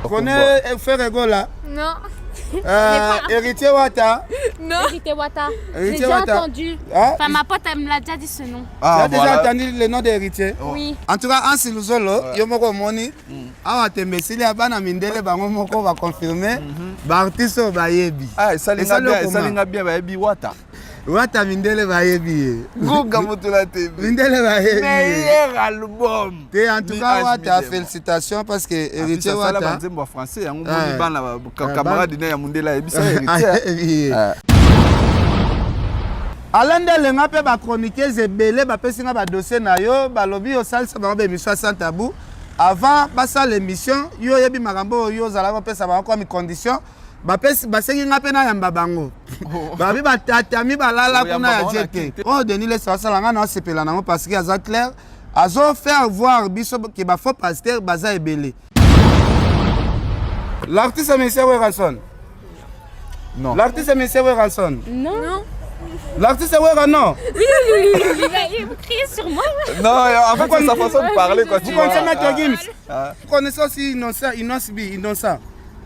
connais Ferrego là? Non. Héritier Wata? Non. Héritier Wata. Héritier J'ai déjà Wata. entendu. Hein? Enfin, ma pote, elle me l'a déjà dit ce nom. Tu as déjà entendu le nom d'héritier? Oui. En tout cas, en Siluzolo, yo moko moni, awa tembesili abana mindele bango moko va confirmer, ba artiste ba yebi. Ah, ça linga bien ba yebi Wata. Wata mindele ba yebi. Goga motula te. Mindele ba yebi. Meilleur album. Et en tout cas, Wata, félicitations parce que héritier Wata. Ça là français, yango moni bana camarade na ya mundela yebi ça héritier. Alanda lenga pe ba chroniqueuse ebele ba pesinga ba dossier na yo, ba lobi yo salsa ba émission sans tabou. Avant basa l'émission, yo yebi makambo yo zala ko pesa ba ko mi condition. Basengi nga pe na yamba bango babi batatami balala kuna ya jete oh Denis le sala nga na sepela nango parce que aza clair azo faire voir biso que ba faux pasteur baza ebele. L'artiste monsieur Weranson? Non. L'artiste monsieur Weranson? Non. L'artiste Weranson? Non. Oui, il va crier sur moi. Non, en fait c'est sa façon de parler quand tu vois. Vous connaissez Maître Gims? Vous connaissez aussi Innocent?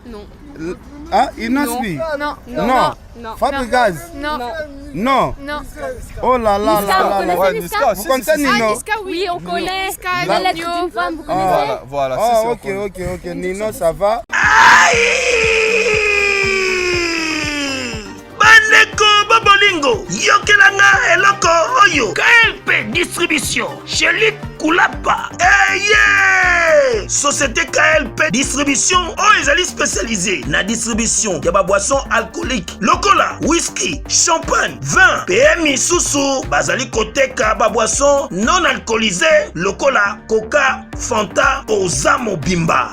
Non. Ah, Inosbi? Non. Fabregas? Non. Oh là là là là. Vous connaissez Nino? Oui, on connaît. La lettre d'une femme, vous connaissez? Voilà. Ah, ok. Nino, ça va? Bandeko Bobolingo, Yokelanga Eloko Oyo, KLP Distribution, chez Luc Koulapa. Yeah! Société KLP Distribution, ezali spécialisée na distribution de boissons alcooliques, lokola, whisky, champagne, vin, PMI Susu, bazali koteka boissons non alcoolisées, lokola, coca, fanta, ozamo bimba.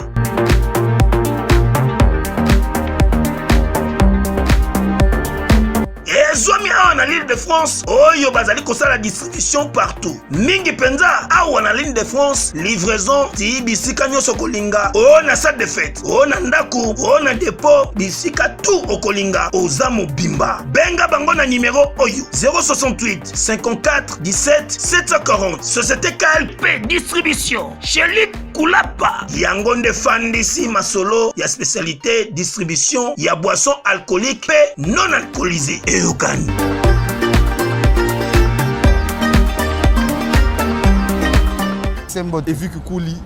Zomi awa na l'île de France, oyo bazali kosala distribution partout. Mingi penza awa na l'île de France, livraison ti bisika nyonso kolinga. O na salle de fête, o na ndaku, o na dépôt, bisika tout okolinga. Oza mobimba. Benga bango na numéro oyo 068 54 17 740. Société KLP Distribution. Chez Luc Koulapa. Yango nde fandisi masolo ya spécialité distribution ya boissons alcooliques pe non alcoolisées.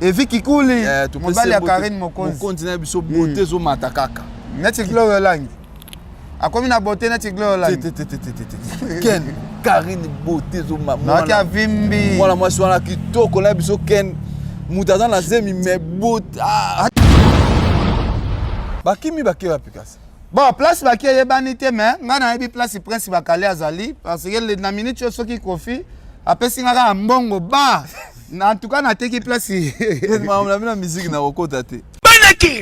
Evi Kikuli. Mobali ya Karine Mokonzi. Mokonzi na biso beauté zo matakaka. Neti glow langi. Akomi na beauté neti glow langi. Ken Karine beauté zo mama. Na kia vimbi. Voilà moi sur la kitoko na biso Ken mutaza na zemi me beauté. Bakimi bakewa pikasa. Bon, place baki yebani te mais ngana yebi place prince bakale azali parce que le na minute yo soki kofi apesi ngaka mbongo ba en tout cas na teki place na mina musique na okota te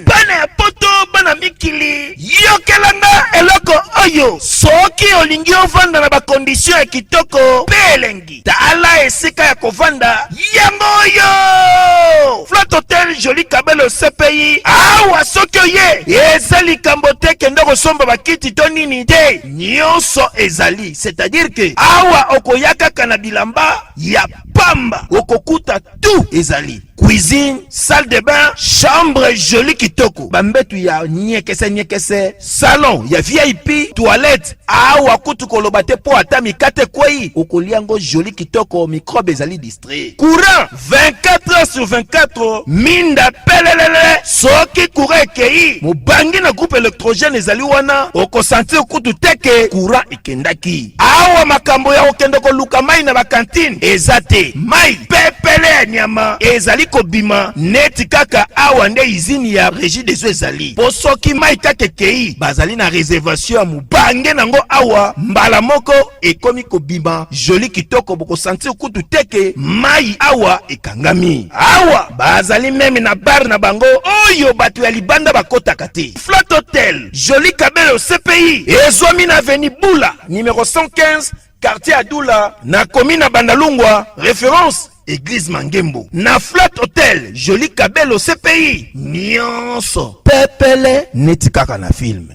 bana ya poto bana mikili yokelanga eloko oyo soki olingi ovanda na bakondisio ya kitoko belengi tala esika ya kovanda yango oyo Flat Hotel Joli Kabelo CPI awa soki oye ezali kambo te kende kosomba bakiti to nini te nyonso ezali c'est-à-dire que awa okoyaka kana bilamba ya pamba okokuta tout ezali cuisine, salle de bain, chambre jolie kitoko. Bambetu ya nyekese, salon ya VIP, toilette. Awa kutu kolobate po atami kate kwei. Okoliango jolie kitoko, microbe ezali distrait. Courant 24 heures sur 24. Minda pelelele. Soki courant ekei. Mubangi na groupe électrogène ezali wana. Oko sentir kutu teke. Courant ekendaki. Awa makambo ya okendoko luka mai na bakantine. Ezate. Mai pepele nyama. Ezali kobima neti kaka awa nde izini ya régie des eaux ezali po soki mai kaka kei bazali na réservation ya mubange nango awa mbala moko ekomi kobima joli kitoko boko sentir kutu teke mai awa ekangami awa bazali meme na bar na bango oyo bato ya libanda bakotaka te. Flat Hotel Joli Kabelo CPI ezwami na avenue Bula numéro 115 quartier Adoula na commune Bandalungwa référence Église Mangembo. Na Flat Hotel Joli Kabelo CPI nyonso pepele neti kaka na film.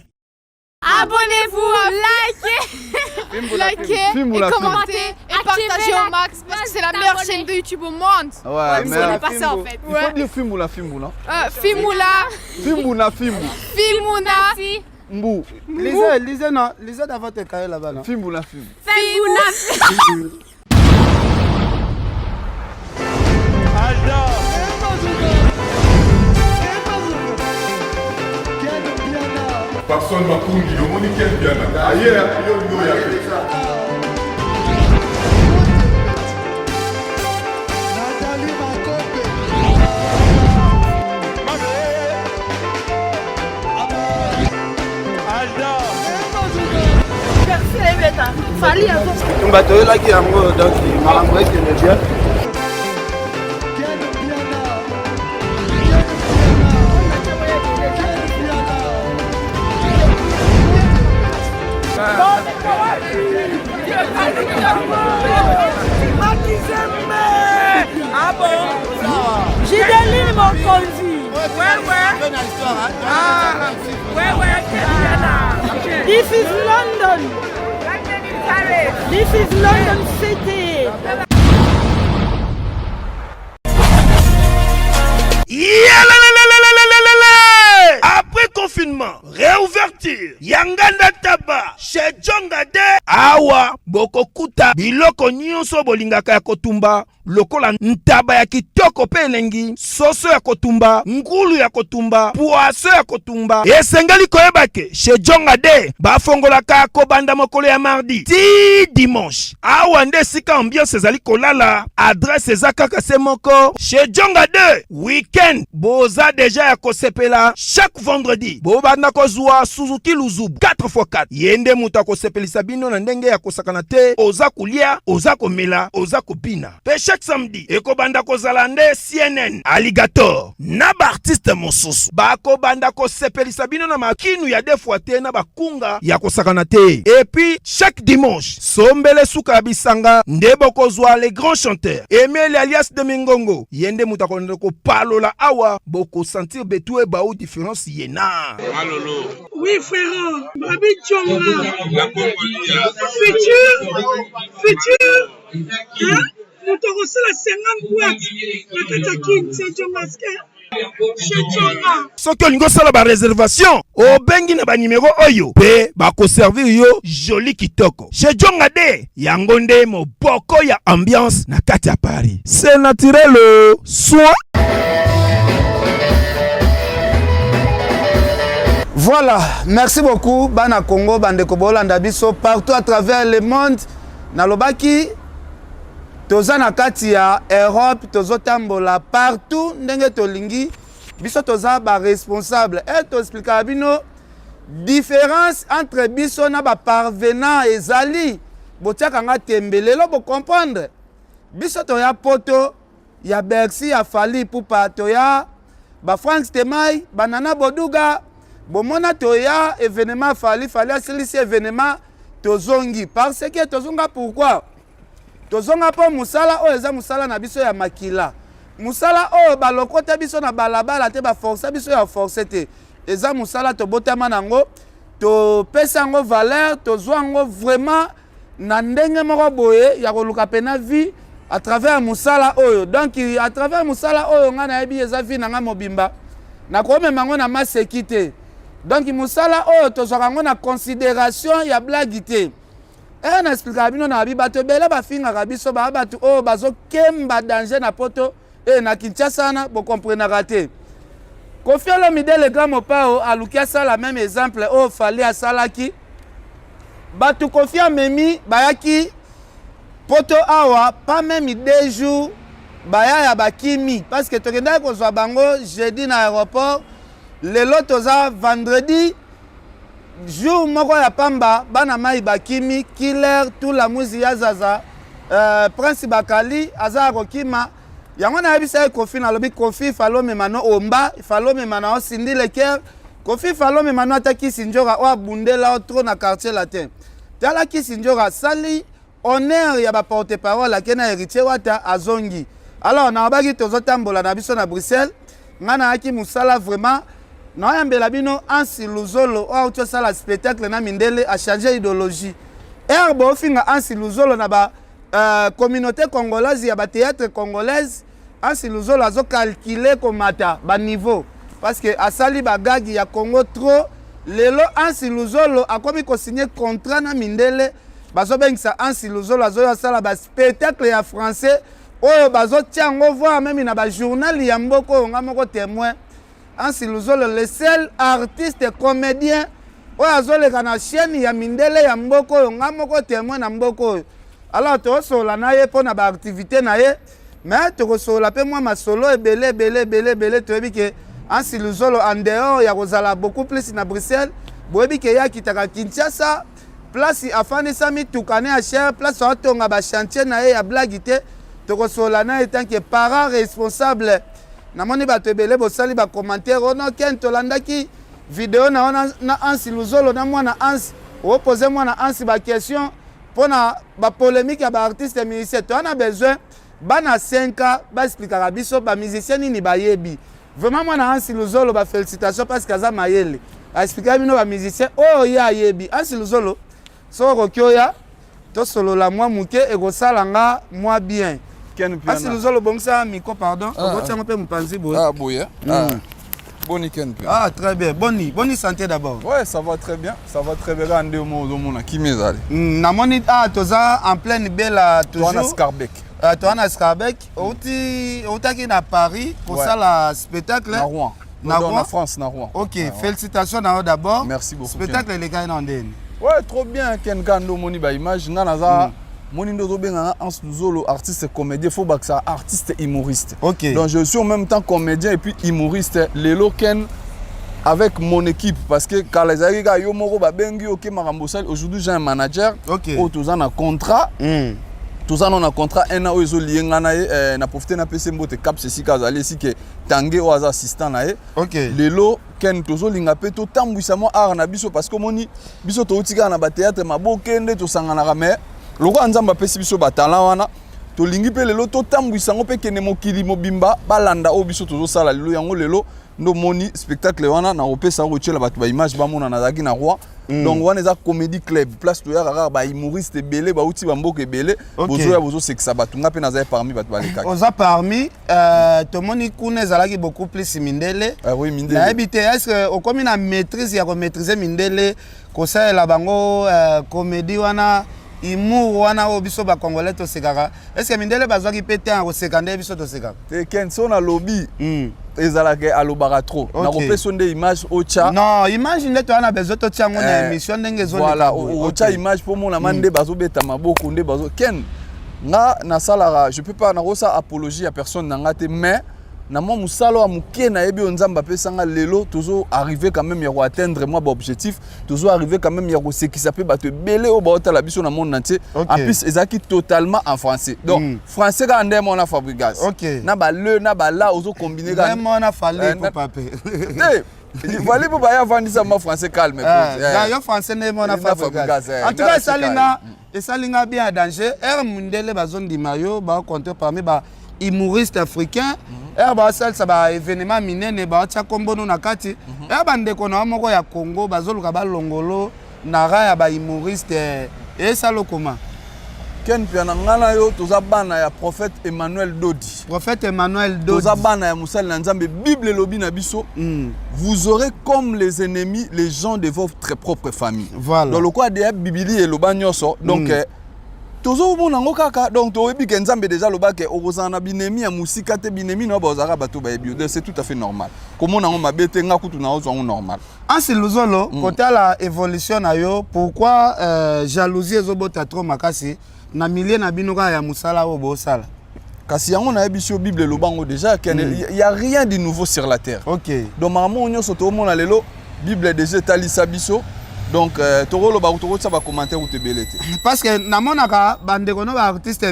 Abonnez-vous, likez, Filme-moi et la commentez et partagez au max parce que c'est la meilleure chaîne de YouTube au monde. Ouais, mais on n'est pas ça en fait. Il faut dire Fimoula. Fimoula. Fimouna. Mbou. Lisez, non. Lisez dans votre cahier là-bas, non. Fimoula. Personne ne va courir, le monde qui est bien. Ailleurs, il y a bato oyelaki yango donc makambo ekende bien. Ah bon? J'ai des lignes mon conduit. This is London. This is London City. Après confinement, réouverture, Yanganda Taba, chez Jongade, Awa, Bokokuta, Biloko Nyonso Bolingaka ya Kotumba, lokola ntaba ya kitoko pe elengi, soso ya kotumba, ngulu ya kotumba, poaso ya kotumba. Esengeli koyebake, chez Jongade, bafongolaka kobanda mokolo ya mardi, ti dimanche. Awa nde sika ambiance ezali kolala, adresse ezakaka se moko, chez Jongade, weekend, boza deja ya kosepela, chaque vendredi, bobanda kozwa Suzuki Luzub 4x4. Yende muta kosepelisa bino na ndenge ya kosakana te, oza kulia, oza komela, oza kopina. Pe chaque samedi, ekobanda kozala nde CNN, Alligator, na ba artiste mosusu. Bako banda kosepelisa bino na makinu ya defwa te na bakunga ya kosakana te. Et puis, chaque dimanche, sombele suka bisanga, nde bokozwa les grands chanteurs. Emile alias de Mingongo, yende muta ko palola awa, boko sentir betue baou différence yena. Malolo. Oui, frère. Babi Tchonga. La Congolia. Futur. Hein? Nous te reçons la 50 boîtes. La Katakin, c'est Tchongaske. Chez Tchonga. Soki olingo sala ba réservation, obengi na ba numéro oyo, pe bako servir yo joli kitoko. Chez Jongade, yango nde moboko ya ambiance na kati ya Paris. C'est naturel, soin. Voilà, merci beaucoup Bana Congo, Bandeko Bolanda biso partout à travers le monde. Nalobaki toza na kati ya Europe, tozotambola partout ndenge tolingi biso toza ba responsable. Et to expliquer bino différence entre biso na ba parvenant ezali. Botiaka nga tembelelo bo comprendre. Biso to ya poto, ya Bercy, ya Fali Poupa, to ya ba Frank Stemai, Banana Boduga. Bomona toya événement fali asilisi événement tozongi parce que tozonga pourquoi tozonga po musala o eza musala na biso ya makila musala o balokota biso na balabala te ba forcer biso ya forcer te eza musala to botama nango to pesa ngo valeur to zwango vraiment na ndenge moko boye ya koluka pena vie à travers musala oyo donc à travers musala oyo nga na yebi eza vie na nga mobimba na ko memango na masekite. Donc musala o tozwaka ngo na considération ya blague te. Na expliquer bino na bato bele bafingaka biso ba bato o bazo kemba danger na poto na Kinshasa na bo comprendre te. Kofi Olomide le grand mopao alukia ça la même exemple o fali asalaki. Bato Kofi amemi bayaki poto awa pas même 2 jours baya ya bakimi parce que tokenda ko zwa bango jeudi na aéroport. Lelo toza vendredi jour moko ya pamba bana mai bakimi killer tout la musique ya zaza Prince Bakali aza kokima yango na yebisa Kofi na lobi Kofi falo memano omba falo memano osindi le cœur Kofi falo memano ataki sinjora o abundela o trop na quartier latin tala ki sinjora sali honneur ya ba porte-parole la kena héritier wata azongi alors na baki tozotambola na biso na Bruxelles ngana aki musala vraiment naoyambela bino Ansi Luzolo oyo tosala spectacle na mindele a changer idéologie herbe ofinga Ansi Luzolo na ba communauté congolaise ya ba théâtre congolaise Ansi Luzolo azo calculer komata ba niveau parce que asali bagagi ya Congo trop lelo Ansi Luzolo akomi ko signer contrat na mindele bazo bengisa Ansi Luzolo azo sala ba spectacle ya français oyo bazo tiango voir même na ba journal ya mboko nga moko témoin Ansi Luzolo le seul artiste comédien oyo azoleka na chaîne ya mindele ya mboko oyo nga moko témoin na mboko oyo alors tosola na ye mpo na ba activité na ye mais tokosola pe mwa masolo ebele toyebi ke Ansi Luzolo en dehors ya kozala beaucoup plus na Bruxelles boyebi ke ya kitaka Kinshasa place afandisa mitukane ya cher place atonga ba chantier na ye ya blague te tokosola na ye tant que parent responsable namoni bato ebele bosali ba commentaire ono ken tolandaki vidéo na Ansi Luzolo na mwana Ansi opposer mwana Ansi ba question pona ba polémique ya ba artiste musicien to ana besoin bana 5 ans ba expliquer biso ba musicien ni ba yebi vraiment mwana Ansi Luzolo ba félicitations parce que aza mayele a expliquer bino ba musicien oh ya yebi Ansi Luzolo so kokyoya to solo la moi muke e ko salanga moi bien Ansi Luzolo bongsa miko pardon obotiango pe mupanzi boye boye Boni Ken. Ah, très bien. Boni santé d'abord. Ouais, ça va très bien. Ça va très bien. Rendez vous qui m'est allé. Namoni toza en pleine belle toujours. Toi na Scarbeck. Toi na Scarbeck. Otaki na Paris pour ça la spectacle. Na Rouen. Na France, na Rouen. OK, félicitations d'abord. Merci beaucoup. Spectacle les gars en den. Ouais, trop bien Ken Kando moni ba image na naza. Moni ndozo benga Ansi Luzolo artiste comédien faut que ça artiste humoriste. OK. Donc je suis en même temps comédien et puis humoriste. Lelo Ken avec mon équipe parce que quand les aïga yo moko ba bengi OK marambosal aujourd'hui j'ai un manager. OK. Oh tous en a contrat. Tous en a contrat un an ozo lienga na na profiter na PC mbote cap ceci kazali si que tangé aux assistant na OK. Lelo Ken tozo linga pe to tambwisa mo art na biso parce que moni biso to utika na ba théâtre mabokende to sangana ramé. Loko anzamba pesi biso batala wana to lingi pe lelo to tambwisa ngo pe kene mokili mobimba balanda o biso tozo sala lelo yango lelo ndo moni spectacle wana na opesa ko tshela batu ba image ba mona na zaki na roi donc wana za comedy club place to ya rara ba humoriste belé ba uti ba mboke belé bozo ya bozo sekisa batu nga pe na za parmi batu ba lekaka oza parmi to moni kuna zalaki beaucoup plus mindele oui mindele na habité est-ce que o komi na maîtrise ya ko maîtriser mindele ko ça la bango comédie wana Imu wana o biso ba congolais to sekaka est-ce que mindele bazwaki pété en sekande biso to sekaka te ken so na lobby ezalaka alobaka trop na kopesa nde image ocha non image nde to ana besoin to tiango na émission ndenge zo voilà ocha image pour mona mande bazo beta maboko nde bazo ken nga na salara je peux pas na rosa apologie à personne na ngate mais na moi musalo a muke na yebi onzamba pesanga lelo tozo arriver quand même ya ko atteindre moi ba objectif tozo arriver quand même ya ko sekisa pe bato belé o ba otala biso na monde entier en plus ezaki totalement en français donc français ka ndé mona Fabrigas na ba le na ba la ozo combiner ka mona fallait pour paper il fallait pour ba vendisa ma français calme ya yo français ne mona Fabrigas en tout cas salinga bien danger mundele bazon di mayo ba compter parmi ba humoriste africain ba salsa ba événement minene ba tia kombono na kati bandeko na moko ya Congo bazoluka ba longolo na ra ya ba humoriste salo koma ken piana ngana yo toza bana ya prophète Emmanuel Dodi toza bana ya musali na nzambe bible lobi na biso vous aurez comme les ennemis les gens de votre propre famille voilà dans le quoi de bibili et loba nyoso donc tozo mona ngo kaka donc to yebi ke nzambe déjà lobake okozana binemi ya musika te binemi no bazaka bato ba yebi c'est tout à fait normal comment na ngo mabete nga kutu na ozo normal Ansi Luzolo côté la évolution na yo pourquoi jalousie ezobota trop makasi na milieu na binoka ya musala o bo sala kasi yango na yebi sur bible lobango déjà il y a rien de nouveau sur la terre OK donc maman nyoso to mona lelo bible déjà talisa biso donc tokolo ba tokolo ça ba commentaire ou te belete parce que na monaka bandeko no ba artiste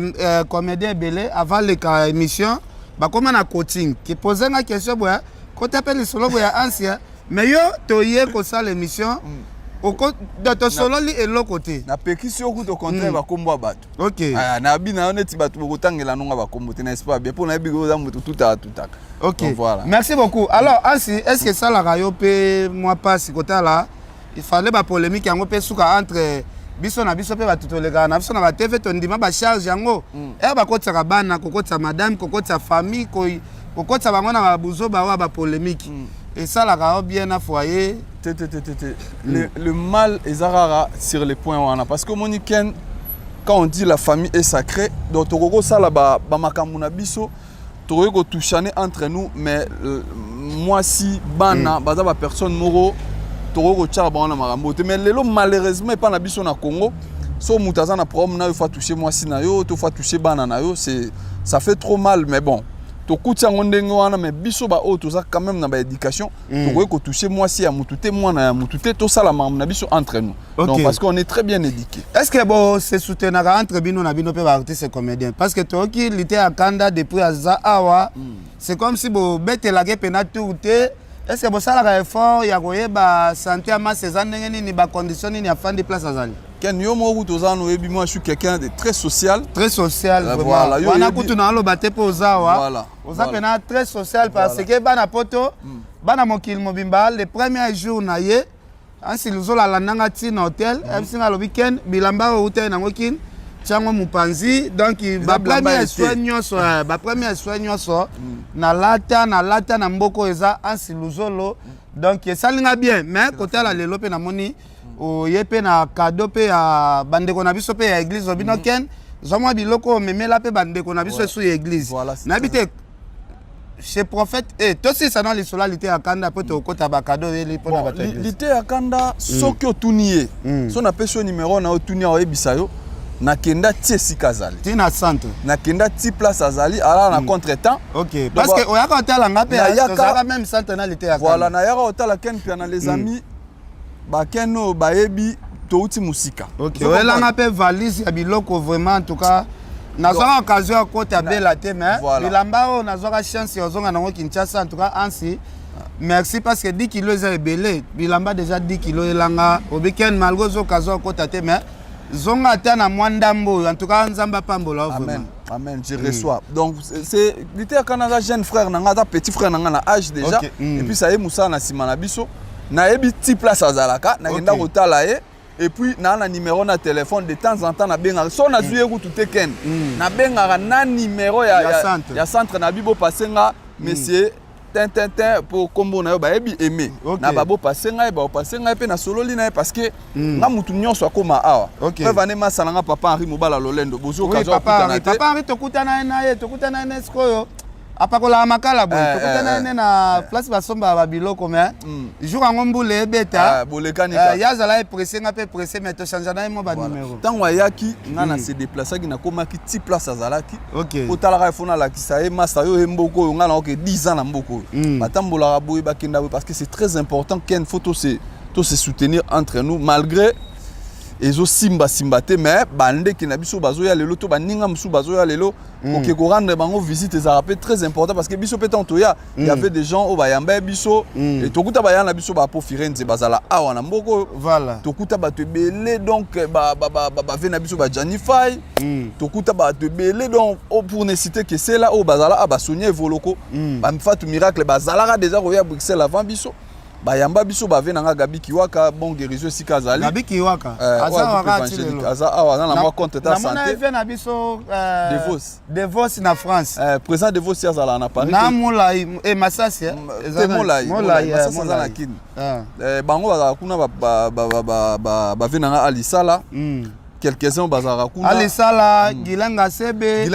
comédien belé avant les émission ba comment na coaching qui poser une question boya ko t'appelle solo boya ancien mais yo toyé ko ça l'émission to sololi eloko te. Na pekisi oku to contraire ba kombo bato. OK. Ah na bina oneti bato bokotangela nonga ba kombo te n'est-ce pas bien pour na bigo za mutu tutaka. OK. Donc, voilà. Merci beaucoup. Alors Ansi, est-ce que ça la rayo pe moi pas si kota là, il fallait ba polémique yango pe suka entre biso na biso pe batutolega na biso na ba TV to ndima ba charge yango. Ba kotsa bana, kokotsa madame, kokotsa famille, kokotsa bango na ba buzo ba ba polémique. Et ça la rayo bien à foyer. Le mal est rare sur les points wana parce que moniken quand on dit la famille est sacrée donc toko ça là ba makambo na biso toko touchane entre nous mais moi si bana baza ba personne moro toko tchar ba na makambo mais lelo malheureusement pas na biso na Congo so mutaza na problème na yo fa toucher moi si na yo to fa toucher bana na yo c'est ça fait trop mal mais bon to kutia ngondenge wana mais biso ba o to za quand même na ba éducation to ko toucher moi si ya mutute moi na mutute to sala mam na biso entre nous donc parce qu'on est très bien éduqué. Est-ce que bon c'est soutenir entre bino na bino pe ba artiste comédien parce que to ki lité à Kanda depuis aza awa c'est comme si bo bete la ke pena tout est-ce que bo sala ka effort ya koyeba santé ama ces ndenge ni ba condition ni ya fan de place azali. Ken yo mo utozano ebi moi je suis quelqu'un de très social vraiment. Voilà, wana kutu na lo bate po zawa. Voilà. Oza pena très social parce que bana poto bana mokil mobimba le premier jour na ye ansi luzola la nanga ti na hotel ebisinga lo weekend bilamba o hotel na ngokin chango mupanzi donc ba premier soin nyonso na lata na mboko eza ansi luzolo donc ça linga bien mais côté la lelo pe na moni o yepe na cadeau pe ya bandeko na biso pe ya église obino ken zomwa biloko memela pe bandeko na biso su église na bité chez prophète et toi si ça dans l'isolalité à Kanda peut te kota ba cadeau eli pona ba église lité à Kanda soki otunié son appelle son numéro na otunia o ebisayo na kenda tie sikazali tina centre na kenda ti place azali ala na contretemps. OK parce que o yaka hôtel nga pe ya même centre na lité à Kanda voilà na yaka hôtel ken pe na les amis ba keno ba ebi to uti musika. OK o elanga pe valise ya biloko vraiment en tout cas nazoka occasion à côté bela te mais bilamba o nazoka chance yozonga nango Kinshasa en tout cas ansi merci parce que 10 kilos est belé bilamba déjà 10 kilos elanga obeken malgo zo occasion à côté te mais zonga ta na mwandambo en tout cas nzamba pambola vraiment. Amen, je reçois. Donc c'est l'ité à Canada jeune frère nanga petit frère nanga na âge déjà et puis ça est Moussa na simana biso na ebi ti place azalaka na ngenda kotala ye et puis na numéro na téléphone de temps en temps na benga so na zuye ku tuteken na benga na numéro ya centre na bibo passenga monsieur tin pour combo na yo ba ebi aimé na babo passenga ba passenga pe na sololi na parce que nga mutu nyonso akoma awa pe vane masalanga papa Henri Mobala Lolendo bozo kazo papa Henri to kutana na eskoyo apakola makala boy tokutana na place basomba ba biloko mais jour ngombule beta bolekanika yazala pressé nga pe pressé mais to changer na mo ba numéro tango ayaki ngana se déplacer ki na komaki ti place azalaki otalaka fona la kisaye masa yo mboko ngana ok 10 ans na mboko batambola boy bakenda parce que c'est très important qu'une photo se soutenir entre nous malgré ezo simba te mais bande ki na biso bazo ya lelo to baninga musu bazo ya lelo OK ko rendre bango visite ça rappelle très important parce que biso petant to ya il y avait des gens au bayamba biso et tokuta bayana biso ba po Firenze bazala awa na mboko voilà tokuta ba te belé donc ba vena biso ba Janify tokuta ba te belé donc pour ne citer que c'est là au bazala aba Sonia Voloko ba mfatu miracle bazala déjà roya Bruxelles avant biso bayamba biso bave nanga Gabi Kiwaka bon guérison sikazali Gabi Kiwaka aza awa na moi compte ta santé na mona na biso Devos na France président Devos yazala na Paris na Molai et Masasi Molai Masasi na kin bango bazala kuna bave nanga Alisala quelques-uns bazara kuna Alisala Gilenga Sebe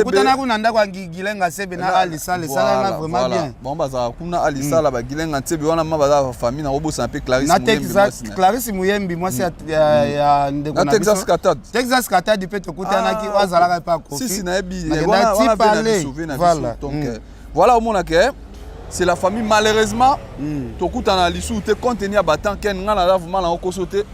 kutana kuna ndako Gilenga Sebe na Alisala na vraiment bien bon bazara kuna Alisala ba Gilenga Sebe wana ma bazara famille na robo c'est un peu Clarisse Muyembi moi c'est ya ndeko na Texas Katad peut kutana ki wazala pa ko si na ebi wana voilà donc voilà au monde que c'est la famille malheureusement to kutana lisu te contenir batan ken ngana la vraiment na ko sauter.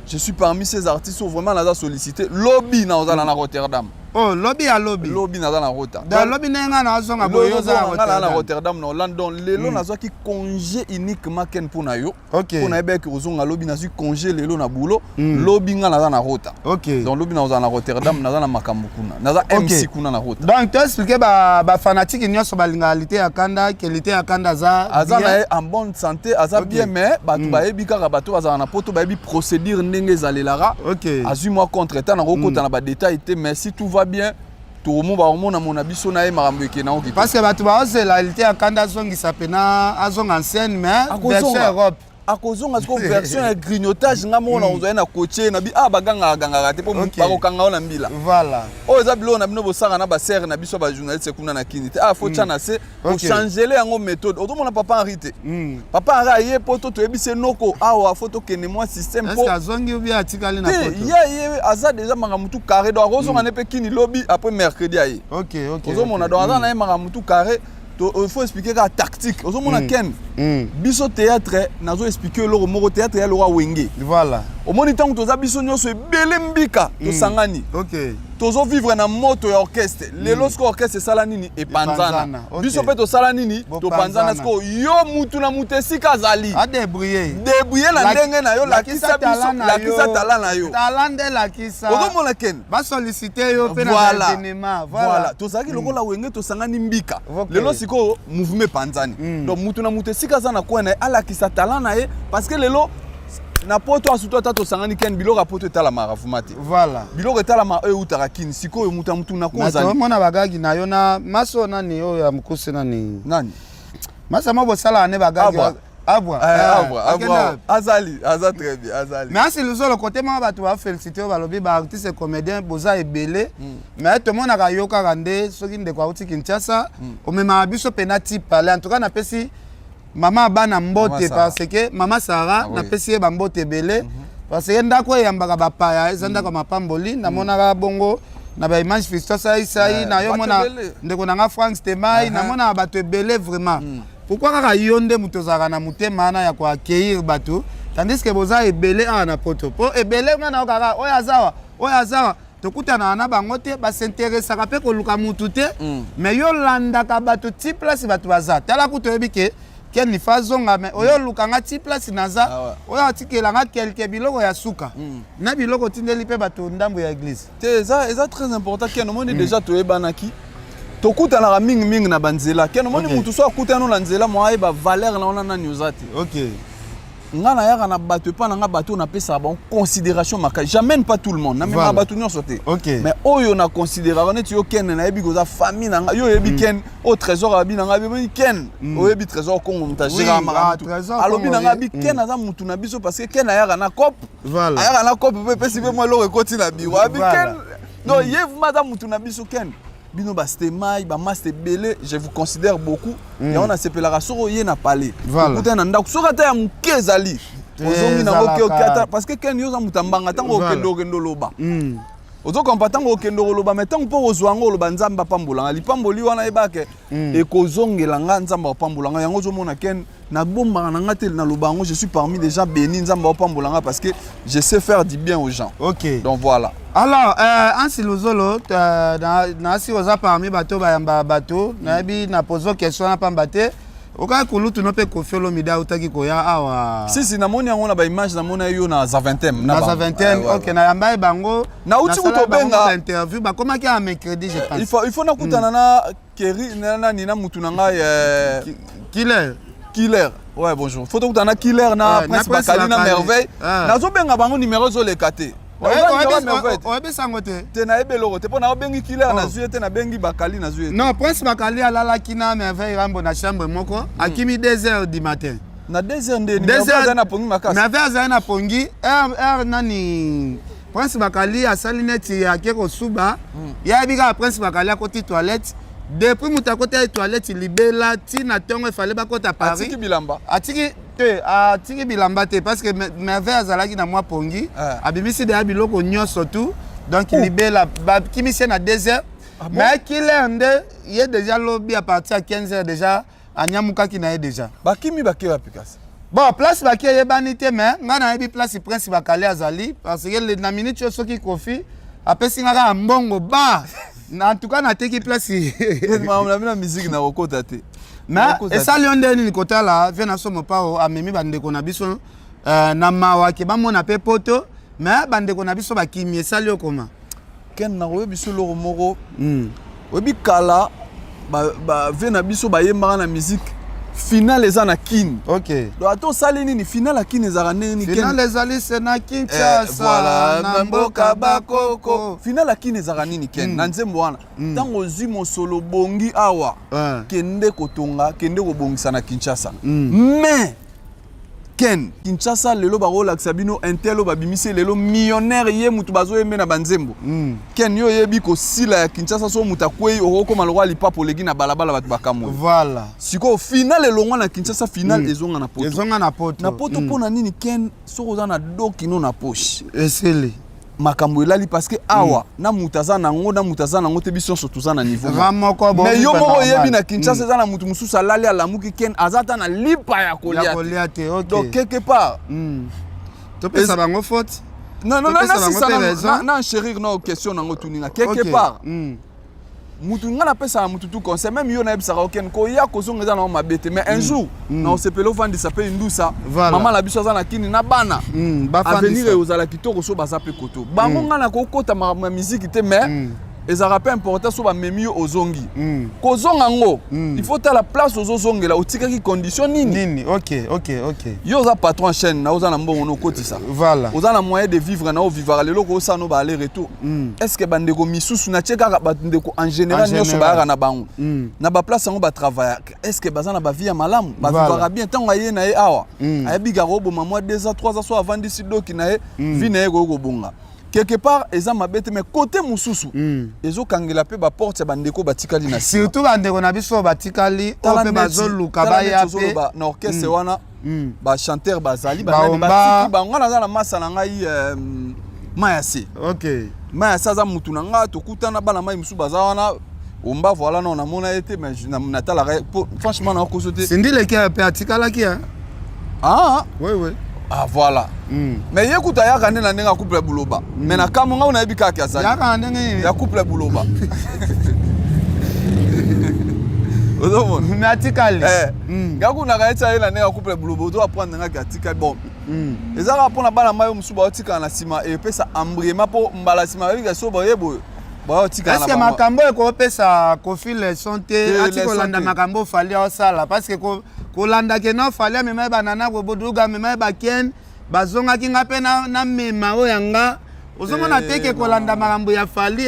Je suis parmi ces artistes où vraiment là sollicité lobby na Rotterdam. Oh, lobby à lobby. Lobby naza na rota. Da lobby nenga na zonga boyo za na Rotterdam na Hollande. Donc lelo nazo ki congé uniquement ken pour na yo. OK. Pour na ebe ki ozonga lobby nazo congé lelo na boulot. Lobby nga naza na rota. OK. Donc lobby naza na Rotterdam naza na makambo kuna. Naza MC kuna na rota. Donc tu expliquer ba fanatique nyonso balingalité ya kanda, qualité ya kanda za na en bonne santé, aza bien mais batu ba ebi kaka batu aza na poto ba ebi procédure ndenge zalelara. OK. Azui moi contre temps na rokota na ba détail té mais si tout va bien tout le monde va remonter mon abisso na e marambo ke na oki. Parce que batu ba ozela ya kanda zongi sapena azonga ancienne mais version Europe. Akozonga siko version ya grignotage nga mona ozo na coacher na bi baganga te po bako kanga na mbila. Voilà. O za bilo na bino bosanga na ba serre na biso ba journaliste kuna na kinité. Faut tchana se pour changer les yango méthode. Ozo mona papa Henri. Papa Henri ye poto to ebise noko awa photo kene moi système po. Est-ce azongi ou bien atikali na photo? Ye aza déjà mangamutu carré do rozonga ne pe kini lobby après mercredi aye. OK. Ozo mona do aza na mangamutu carré. Il faut expliquer la tactique. Au moment où biso théâtre, nazo expliquer le mot théâtre ya lora wenge. Voilà. Au moment où toza biso nyonso ebele mbika to sangani. OK. Tozo vivre na moto ya orchestre. Le lorsque orchestre sala nini e panzana. Biso pe to sala nini to panzana sko yo mutu na mutesi kazali. A débrouiller. Débrouiller na ndenge na yo la kisa biso la kisa talent na yo. Talent de la kisa. Au moment ken ba solliciter yo pe na événement. Voilà. To zaki lokola wenge to sangani mbika. Le lorsque mouvement panzani. Donc mutu na mutesi kazana ko na ala kisa talent na ye parce que lelo na poto asuto tato sangani ken biloko poto etala marafumati. Voilà. Biloko etala ma e utarakini siko muta mutu na ko zali. Mona bagagi na yo na maso nani yo ya mkusi nani. Nani? Masa mabo sala ne bagagi. Abwa. Azali, aza très bien, Azali. Mais si le côté moi ba tu va féliciter ba lobi ba artiste comédien boza ebele. Mais tout le monde a yoka rande soki ndekwa uti Kinshasa. O mema biso penati parler en tout cas na pesi Maman bana mbote parce que maman Sarah na pesi ba mbote belé parce que ndako yambaka ba paya ezanda kwa mapamboli na mona bongo na ba image fisto sai na yo mona ndeko na Frank Stemai na mona bato belé vraiment pourquoi kaka yonde mutozaka na mutema na ya kwa accueillir bato tandis que boza ebelé na poto po ebelé ngana okaka oya zawa tokutana na bango te ba s'intéressa ka pe ko luka mutu te mais yo landaka bato ti place bato baza tala kuto ebike ken ni fazonga mais oyo lukanga ti place naza oyo atikelanga quelque biloko ya suka na biloko tindeli pe bato ndambo ya église te eza très important ken omoni déjà toyebanaki tokutana mingi na banzela ken omoni mutu so akutana na nzela mo ayeba valeur na ona na nyozati. OK. Ngana yaka na bato pa na nga bato na pesa ba considération maka j'amène pas tout le monde na même bato nyo sauté. Mais oyo na considération net yo ken na yebi goza famille na yo yebi ken au trésor abi na nga bi ken o yebi trésor Congo mutagera mara alobi na nga bi ken aza mutu na biso parce que ken ayaka na cop voilà ayaka na cop pe pesi pe moi lo rekoti na biro abi ken non yev mada mutu na biso ken bino ba stemai ba master belé je vous considère beaucoup et on a sepelaka soro ye na palais kuta na ndako soko ta ya mukezali ozongi na okata parce que ken yo za mutambanga tango okendo loba ozo kompatanga okendo loba mais tango po ozwango loba nzamba pambulanga lipamboli wana ebake e kozongela nga nzamba pambulanga yango zo mona ken na bomba na ngatel na lobango je suis parmi déjà béni nzamba pambulanga parce que je sais faire du bien aux gens. OK. Donc voilà. Alors en silozolo na si oza parmi bato bayamba bato na bi na pozo question na pambate oka kulutu no pe kofelo mida utaki koya awa si namoni yango na ba image namona yo na Zaventem na Zaventem. OK na yamba bango na uti kuto benga interview ba comment ki a mercredi je pense il faut na kutana na Keri na nina mutu na ngai Killer. Ouais, bonjour. Faut kutana Killer na Prince Bakali na Merveille nazo benga bango numéro zo le kate. Ouais, besangote. Te na ebeloko te pona obengi Killer na zuete na bengi Bakali na zuete. Non, Prince Bakali alala kina Merveille rambo na chambre moko akimi 2h du matin. Na 2h ndeni Merveille na pongi makasi. Merveille na pongi er nani Prince Bakali asali neti akeko suba ya bika Prince Bakali akoti toilette. Depuis muta côté toilette libela tina tongo fallait ba kota Paris. Atiki bilamba. Atiki bilamba te parce que Merveille azalaki na moi pongi abimisi de biloko nyoso tout donc libela ba kimisi na 2h mais Killer nde il déjà lobby à partir à 15h déjà anyamuka ki na ye déjà ba kimi ba ke apikasi bon place ba ke yebani te mais ngana yebi place Prince Bakali azali parce que na minute soki kofi apesi ngaka mbongo ba en tout cas nateki place na musique na kokota te mais esali onde nini kotala vie na somo pao amemi bandeko na biso na mawa ke bamona pe poto mais bandeko na biso bakimi esali okoma ken na koyebi biso loko moko oyebi kala vie na biso bayembaka na musique finale eza na kini. OK. Donc ato sali nini finale kini ezaka nini kini. Finale ezali se na Kinshasa na mboka bakoko. Finale kini ezaka nini ken na nzembo wana. Tango ozwi mosolo bongi awa kende kotonga kende kobongisa na Kinshasa. Mais ken Kinshasa lelo bakolakisa bino intelo babimisi lelo millionnaire ye mutu bazoyembe na banzembo. Ken yo yebi kosila ya Kinshasa so mutu akwei okokoma lokwa lipapo legi na balabala batu bakamwe. Voilà. Siko finale elongwa na Kinshasa finale ezonga na poto. Ezonga na poto. Na poto pona nini ken soko za na dokino na poche. Eseli. Makambo elali parce que awa na mutaza nango na mutaza nango te biso so tuza na niveau. Mais yo moko yebi na Kinshasa za na mutu mususu alali alamuki ken azata na lipa ya Goliath. OK. Donc quelque part to pesa bango faute. Non chérir no question nango tuninga quelque part. Mutu ngana pesa mutu tu conseil même yo na ebisaka oken ko ya kozonga za na mabete mais un jour na osepelo vandi sape ndusa mama la biso za na kini na bana avenir ozala kitoko so bazape koto bango ngana ko kota ma musique te mais ezaka pe important so ba memi ozongi kozonga ngo il faut ta la place ozozongela otika ki condition nini. OK. Yo za patron chaîne na oza na mbongo no kotisa. Voilà. Oza na moyen de vivre na o vivre lelo ko sa no ba aller retour. Est-ce que bandeko misusu na cheka bandeko en général nyoso ba na bango. Na ba place ngo ba travailler. Est-ce que bazana ba vie ya malamu ba vivra bien tant aye na e awa. Ayebi robo mama 2 ans 3 ans so avant d'ici doki na e vie na e go bonga. Quelque part eza mabete mais côté mususu ezo kangela pe ba porte bandeko batikali na surtout bandeko na biso batikali o pe bazoluka ba ya pe na orchestre wana ba chanteur bazali ba batiki ba ngana za na masa na ngai Mayase. OK. Mayase za mutu na nga to kutana bana mai musu baza wana omba voilà non na mona été mais na tala franchement na ko sote Sindi le ki pe atikala ki Oui. Ah voilà. Mais écoute ya kande na ndenga couple buloba. Mais na kamo nga unayebi kaka ya sali. Ya kande ngi ya couple buloba. Ozo mais atikali. Ngaku na kaita ila ndenga couple buloba ozo apprendre nga atikali bon. Ezaka pona bana mayo musuba otika na sima e pesa ambrema po mbala sima yika so boyebo. Est-ce que makambo eko pesa Kofi le santé atiko landa makambo fali osala parce que ko landa ke no fali mema banana ko boduga mema ba ken bazonga kinga pe na mema o yanga ozomona teke ko landa makambo ya fali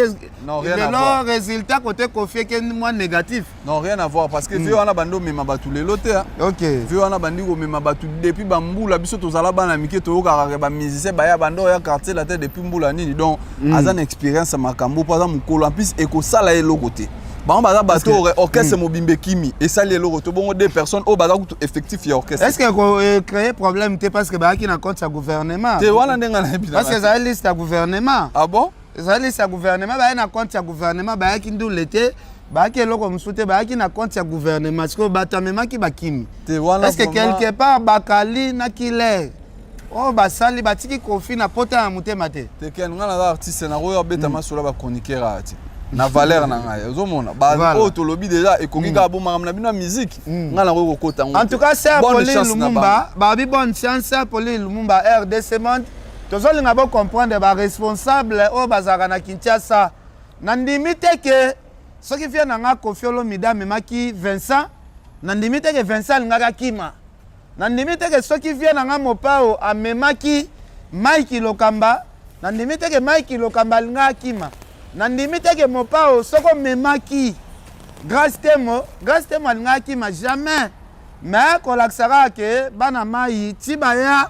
le résultat côté Kofi ke moins négatif. Non rien à voir parce que vieux wana bando mema batu lelo te. OK. Vieux wana bandi ko mema batu depuis bambula biso tozala bana mike to yoka ba musicien ba ya bando ya quartier la tête depuis mbula nini donc azana expérience makambo pas za mukolo en plus eko sala elo côté. Ba baza bato orchestre mobimbe kimi et sali elo côté bongo deux personnes au baza effectif ya orchestre. Est-ce que ko créer problème te parce que ba ki na compte ya gouvernement? Te wana ndenga na bi. Parce que ça liste ya gouvernement. Ah bon? Ça liste ya gouvernement ba na compte ya gouvernement ba ki ndu l'été ba ki eloko msute ba ki na compte ya gouvernement parce que batamema ki bakimi. Est-ce que quelque part bakali na kile oh basali batiki Kofi na pota ya mutema te. Te ken ngana za artiste na royo beta masola ba chroniqueur ati. Na valeur na ngai ozomona ba o to lobi déjà ekoki ka bo makam na bino musique ngana royo kokota ngo. En tout cas c'est Pauline Lumumba ba bi bonne chance Pauline Lumumba RDC Monde tozolinga bo comprendre ba responsable o bazaka na Kinshasa na ndimite ke soki vient na nga Kofi Olomide memaki Vincent na ndimite ke Vincent ngaka kima na ndimite ke soki vient na nga Mopao amemaki Mike Lokamba na ndimite ke Mike Lokamba ngaka kima na ndimite ke Mopao soko memaki grâce temo ngaka kima jamais mais kolaksaka ke bana mai tibaya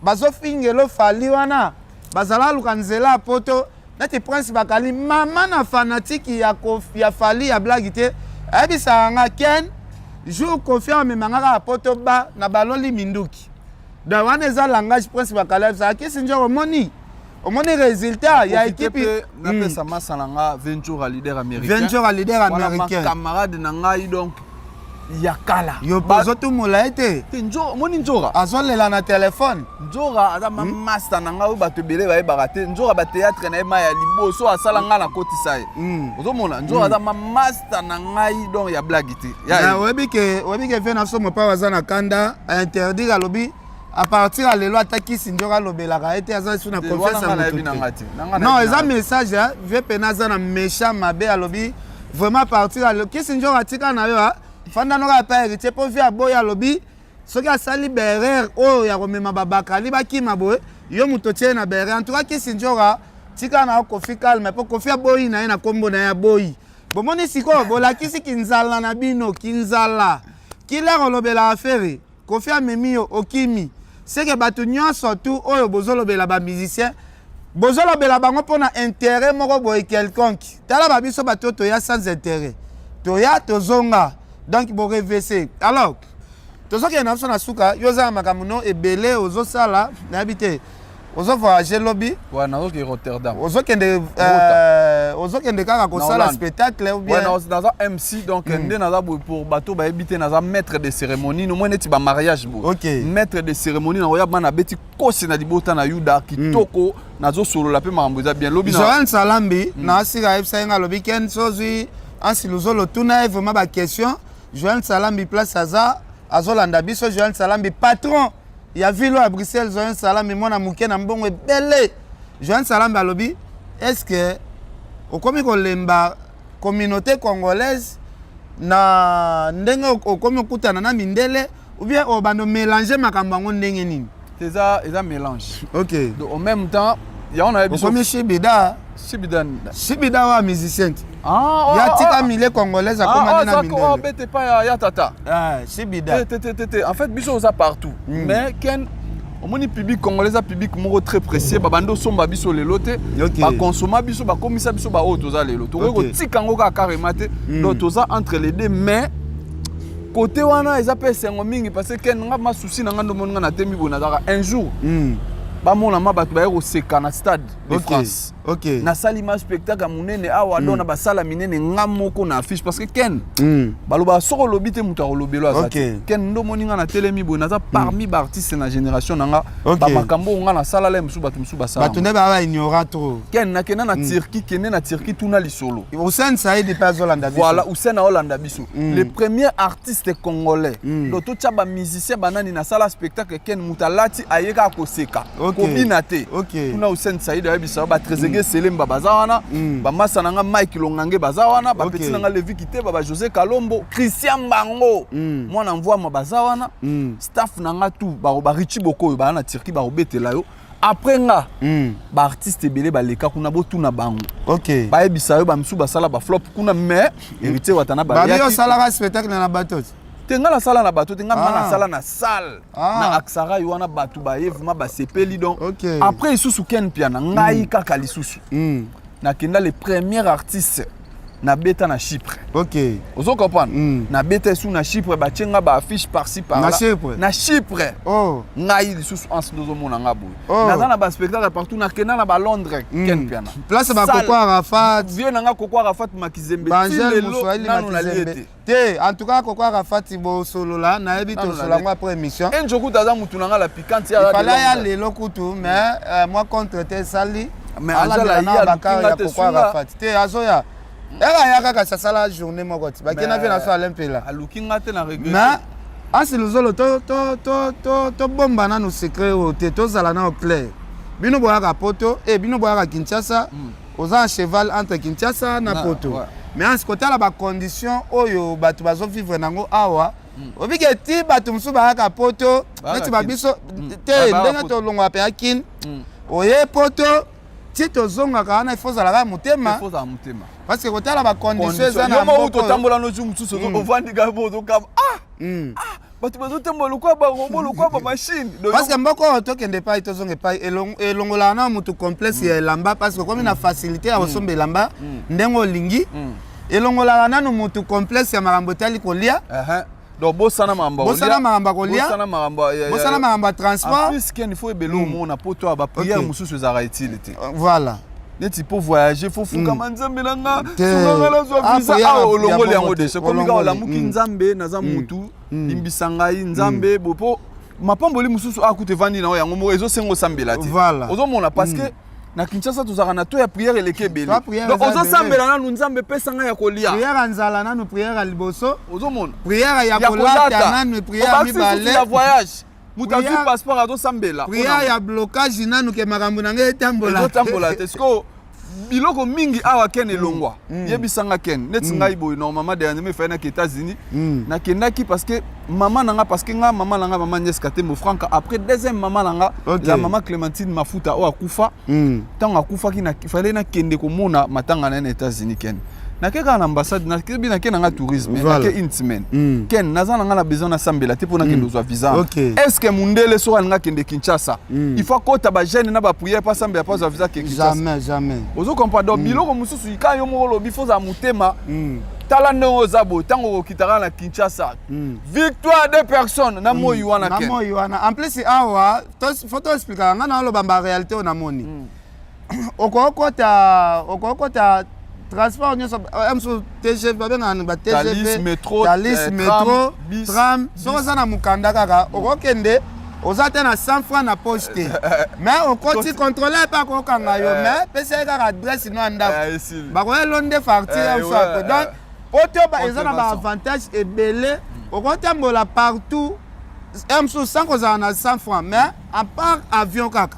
bazofingelo fali wana bazala lukanzela poto nati prince bakali mama na fanatique ya fali ya blague te ebisa nga ken jour confiant memanga poto ba na baloli minduki da wana eza langage prince bakali ça kisi njo omoni résultat ya équipe na pesa masala nga 20 jours à leader américain camarade na ngai donc ya kala yo bozo tout mola ete te Njora moni Njora azolela na téléphone Njora aza master na nga oyo bato ebele bayebaka te Njora batéâtre na ye ma ya liboso asala nga na kotisa ye ozomona Njora aza master na ngai donc ya blague te oyebi ke ve na so mopa waza na kanda interdire alobi à partir à lelo atakisi Njora lobelaka ete aza su na confiance à moto non eza message vie penaza na méchant mabe alobi vraiment à partir à kisi Njora tika na yo fanda noka pa héritier po vie aboya alobi soki asali berer oyo ya komema babakali bakima boye yo moto tie na berer en tout cas kisi Njora tika na Kofi calme po Kofi aboyi na ye na kombo na ya boyi bomoni sikoyo bolakisi kinzala na bino kinzala kilero lobela affaire Kofi amemi yo okimi seke bato nyonso tu oyo bozolobela ba musicien bozolobela bango pona intérêt moko boye quelconque tala babiso bato to ya sans intérêt to ya tozonga donc bo revese alors tozoki na na suka yoza makamuno ebele ozosala na habité ozo voyager lobby wa na ozo Rotterdam ozokende kaka kosala spectacle ou bien naza MC donc nde naza pour bato ba habiter naza maître de cérémonie no mweneti ba mariage bo maître de cérémonie na oya bana beti kosi na libota na Yuda kitoko nazo solo la pe makambo eza bien lobby na Joël Salambi na asika ebsa nga lobby ken sozi ansiluzolo tuna vraiment ba question Joël Salambi place azolanda biso Joël Salambi patron ya ville à Bruxelles Joël Salambi mona muke na mbongo ebele Joël Salambi alobi est-ce que okomi kolemba communauté congolaise na ndenge okomi okutana na mindele ou bien obando mélanger makambo ngo ndenge nini eza mélange OK donc en même temps ya on a biso okomi Shibida wa musicien ya tika mile congolaise akoma na mindele ah bete pa ya tata Shibida en fait biso oza partout mais ken omoni public congolais a public moko très précieux babando somba biso lelo te ba consommer biso ba komisa biso ba auto za lelo to ko tika ngo ka carrément te donc toza entre les deux mais côté wana eza pe sengo mingi parce que ken nga ma souci na ngando monga na temi bona daka un jour ba mona ma bato ba yero seka na stade de France na sali ma spectacle munene awa dona ba sala minene ngamoko na affiche parce que ken baloba soko lobi te muto lobelo azati ken ndo moninga na telemi bona za parmi ba artistes na génération nanga ba makambo nga na sala le musu bato musu ba sala bato ne ba ignorant trop ken na kena na Turquie tuna lisolo Hussein Saïd pas Hollanda biso voilà Hussein Hollanda biso les premiers artistes congolais do to tcha ba musicien banani na sala spectacle ken mutalati ayeka ko seka Kobinate. Tuna Hussein Saïd ayebisa ba Trezege Selemba bazawana, ba masa nanga Mike Longange bazawana, ba petit nanga Levi Kite ba José Kalombo, Christian Bango. Moi na envoie ma bazawana, staff nanga tout ba Richie Boko ba na Turquie ba obetela yo. Après nga ba artiste belé ba leka kuna bo tuna bango. Ba yebisa yo ba msu ba sala ba flop kuna mais héritier watana ba ya. Ba yo sala spectacle na bato. Tenga la sala na bato tenga na sala na salle na aksara ywana bato ba yevuma ba sepeli donc après isusu ken piana ngai kaka lisusu na kenda les premiers artistes na beta na Chypre ozo comprendre na beta sous na Chypre ba tchenga ba affiche par-ci par là na Chypre ngai lisusu ans dozo mona ngabo na ba spectacle partout na kenda na ba Londres ken piana place ba Koko Arafat vieux na nga Koko Arafat makizembe te en tout cas Koko Arafat bo solo là na yebi to solo ngwa après émission en joku taza mutu nanga la piquante ya fala ya lelo kutu mais moi contre te sali mais azala ya bakara Koko Arafat te azoya era ya kaka sala journée moko ti bakena vena so alempela alukinga te na regret mais asiluzolo to bomba na no secret o te to zala na au clair bino boyaka poto et bino boyaka Kinshasa aux un cheval entre Kinshasa na poto mais en ce côté là ba condition oyo bato bazo vivre nango awa obike ti bato musu ba poto neti babiso te ndenge to longwa pe akin oye poto ti to zonga kana ifo za la mutema parce que côté là ba condition za na mo to tambola no ju musu so ovandi ga bo to kam bato bazo tambola kwa ba robolo kwa ba machine parce que mboko to kende pa to zonga pa elongola na mutu complexe ya lamba parce que comme na facilité à osombe lamba ndengo lingi elongola na no mutu complexe ya marambo tali kolia donc bosana mamba kolia bosana mamba transport en plus qu'il faut ebelo mona poto ba prière mususu za utile te voilà neti pour voyager faut fuka manzambe langa Te. songa la zo Ah, visa faut y a aller, olongo y a yango bongo te, deshe comme ka olongo la le. muki nzambe naza mutu limbisanga nzambe bopo mapamboli mususu akute vandi na yango mo ezo sengo sambela te Voilà. ozo mona parce que na Kinshasa tozaka na to ya prière eleke bele To ya prière donc eza ozo ebele. sambela na nzambe pesanga ya kolia prière ya nzala nanu prière ya liboso ozo mona prière ya kolata nanu prière ya mibale ya voyage muta Prière- vu passeport azo sambela prière ya blocage nanu ke makambo na ngai etambola ezotambola te siko biloko mingi awa ken elongwa yebisanga ken neti ngai boye normalement dernièrement efai naki États-Unis nakendaki parce que mama nanga parce que nga mama nanga mama Niès Katembo Franka après deuxième mama nanga Ok. la mama Clémentine Mafuta oyo akufa ntango akufaki fallait nakende komona matanga na ye na États-Unis ken nakeka na ambassade nakebi nake nanga tourisme Voilà. nake intimen ken naza nanga na besoin nasambela te mpo nakende ozwa visa Ok. est ce que mundele so alinga kende Kinshasa il faut kota bagene na baprière pa sambela pa ozwa visa ke Kinshasa jamais ozo comprendre donc biloko mosusu ika yo moko lobi faut za mutema tala ndenge oza boye ntango okitaka na Kinshasa victoire de personnes na moi wana na ken moi wana en plus awa faut toexplika nga na oloba ba réalité oyo namoni okokota transport nyonso mso TGV babengana ba Thalys, TGV métro, Thalys, tram, métro bis, tram soko oza na mokanda kaka okokende oza te na 100 francs na poche te mais okoti contrôler mpe akokanga yo mais pesa ye kaka adresse no ya ndako bakoyelonde facture ya mosu ape donc oto eza na baavantage ebele okotambola partout mosusu sans kozala na 100 francs mais à part avion kaka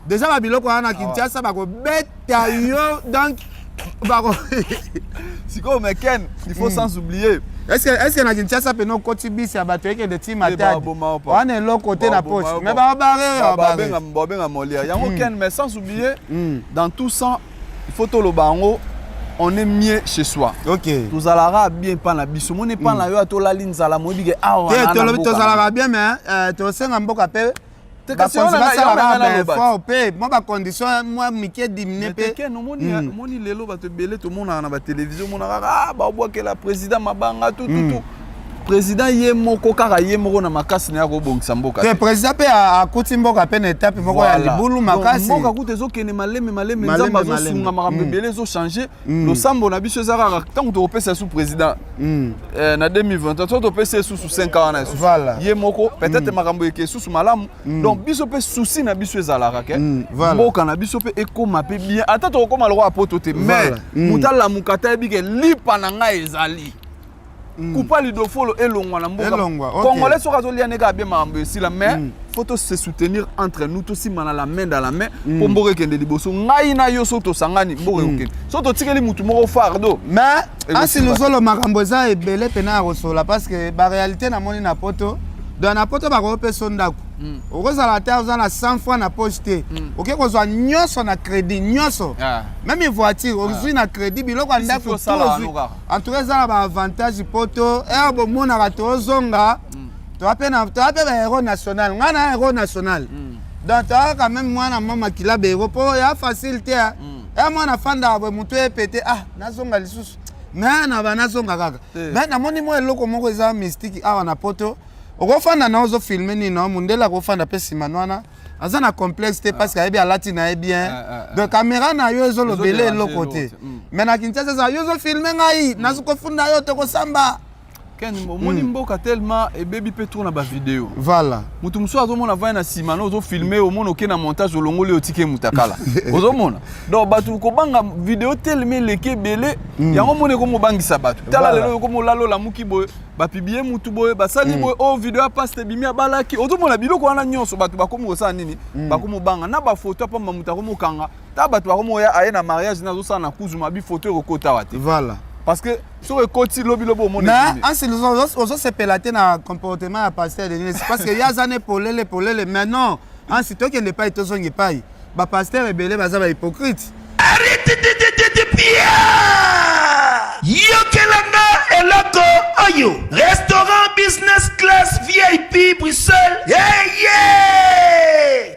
déjà babiloko wana na Kinshasa bakobeta yo donc sikoyo mais ken il faut sans oublier est-ce que na Kinshasa pene okoti bisi ya bato ekende ti matadi baboma pa. wana eloko te na poche mais babenga molia yango ken mais sans oublier dans tout ça il faut toloba yango on est mieux chez soi ok tozalaka bien pa na biso moni pa na yo atolali nzala moyebi ke awa te tolobi tozalaka bien mais tosenga mboka mpe kasi wana na basalaka mpe mwa bacondition mwa mike dimine mpe ken omoni lelo bato ebele tomonaka na batelevizio omonaka babwakela président mabanga tututu président ye moko kaka ye moko na makasi na ya kobongisa mboka te président mpe akuti mboka mpe na etape moko ya libulu makasi mboka kuta ezokende maleme nzambe azosunga makambo ebele ezochange losambo na biso eza kaka ntango tokopesa su président na 2020 to topesa esusu 5 ans na esusu ye moko peut-être makambo eke esusu malamu donc biso mpe susi na biso ezalaka ke mboka na biso mpe ekóma mpe bien ata tokokóma lokwa poto te mais motalamuka ta yebi ke lipa na ngai ezali coupa lidofolo elongwa na mboka congolais soka zolia neka bien makambo esila mais faut se soutenir entre nous tous mana la main dans la main pour mboka kende liboso ngai na yo so to sangani mboka okende so to tikeli mutu moko fardo mais asi lozolo makambo eza ebele pena ya kosola parce que ba réalité na moni na poto donc na poto bakopesa ndako okozala te oza na 100 francs na poche te oke kozwa nyonso na crédit nyonso même voiture ozwi na crédit biloko ya ndako tozwi en tout cas eza na baavantage poto ere bomonaka tozonga toa mpe bahéros national ngai na héros national donc toa quand même mwana mwa makila bahéros mpo ya facile te ere mwana fandaka boye motu epete nazonga lisusu mais na banazonga kaka mais namoni mwa eloko moko eza mystique awa na poto okofanda na ozofilme nino mundele akofanda mpe nsima wana aza na complexe te parce que ayebi alati na ye bien donc caméra na yo ezolobele eloko te mais na Kinshasa eza yo ozofilme ngai nazokofunda yo tokosamba ken omoni mboka tellement ebebi mpe tour na bavideo voilà mutu mosusu azomona vai na nsima na ozofilme omona oke na montage olongoli otike mutakala ozomona donc bato kobanga video tellement eleki ebele yango moni ekomobangisa bato tala lelo ekomolalola muki boye bapibie mutu boye basali boye o video apaste bimi abalaki ozomona biloko wana nyonso bato bakomi kosala nini bakomobanga na bafoto apamba mutu akomokanga ta bato bakomoya aye na mariage nazosala na kuzuma bifoto ekokota wa te voilà parce que sur le côté lobby mais ainsi on se pelate na comportement à pasteur de Nice parce que ya zane polele mais non ainsi toi qui n'est pas été zongi pai ba pasteur ebele baza ba hypocrite arrête de pia yokelanga eloko oyo restaurant business class VIP Bruxelles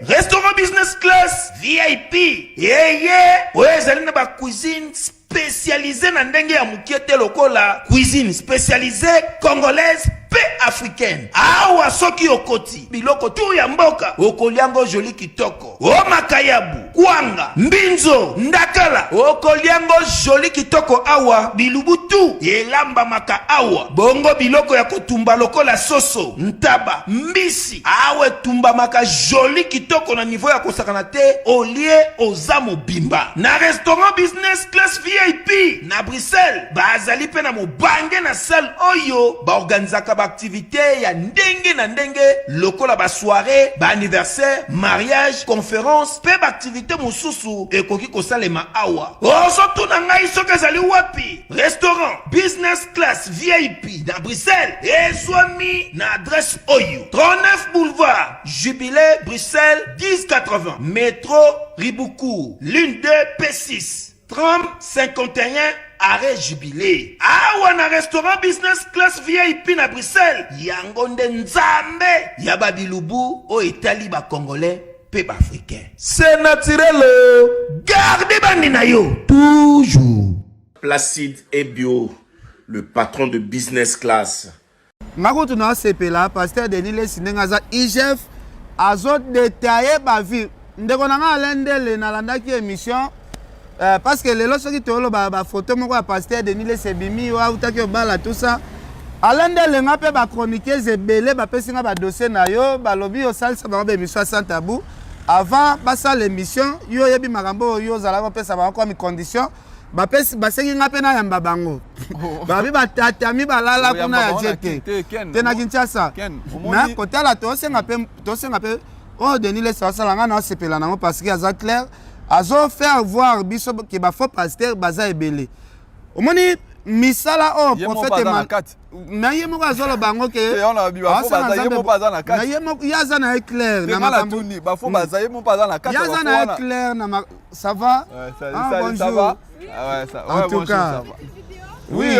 restaurant business class VIP ezali na ba cuisine spécialisée na ndenge ya mukie te lokola cuisine spécialisée congolaise pe africaine. Awa soki okoti biloko tu ya mboka okoliango joli kitoko. O makayabu, kwanga, mbinzo, ndakala okoliango joli kitoko awa bilubutu elamba maka awa. Bongo biloko ya kotumba lokola soso, ntaba, mbisi awe tumba maka joli kitoko na niveau ya kosakana te olie ozamo bimba. Na restaurant business class VIP na Bruxelles bazali pe na mobange na salle oyo ba organizaka ba activité ya ndenge na ndenge lokola ba soirée, ba anniversaire, mariage, conférence pe ba activité mosusu ekoki kosalema awa. Ozo tuna ngai soki ezali wapi? Restaurant business class VIP na Bruxelles ezwami na adresse oyo 39 boulevard Jubilé Bruxelles 1080 métro Riboucourt l'une de P6 30 51 arrêt Jubilé. Awa na restaurant business class VIP na Bruxelles yango nde nzambe ya babilubu o etali ba congolais pe ba africain. C'est naturel. Gardez bandi na yo toujours. Placide et Bio, le patron de business class. Ngakutu na sepela pasteur Denis Lesinenga za IGF azo détailler ba vie. Ndeko na nga lendele na landaki émission parce que lelo soki tolo ba photo moko ya pasteur Denis Lesebimi wa utaki obala tout ça. Alendele nga pe ba chroniqueuse ebele ba pesinga ba dossier na yo ba lobi o salsa ba be émission sans tabou. Avant basa l'émission yo yebi makambo yo zala ko pesa ba ko mi condition. Basengi nga pena yamba bango. Babi batatami balala kuna ya jete. Tena Kinshasa. Mais côté la tosenga pe oh Denis les salanga na sepela nango parce que aza clair azo faire voir biso que ba faux pasteur baza ebele. Omoni misala o prophète man. Mais yemo azolo bango ke on a bi ba faux baza yemo baza na kat. Mais yemo yaza na clair na makambo ni ba faux baza yemo baza na kat. Yaza na clair na ça va? Ça va? Ah ouais, ça, en tout bonjour, cas, ça va. oui,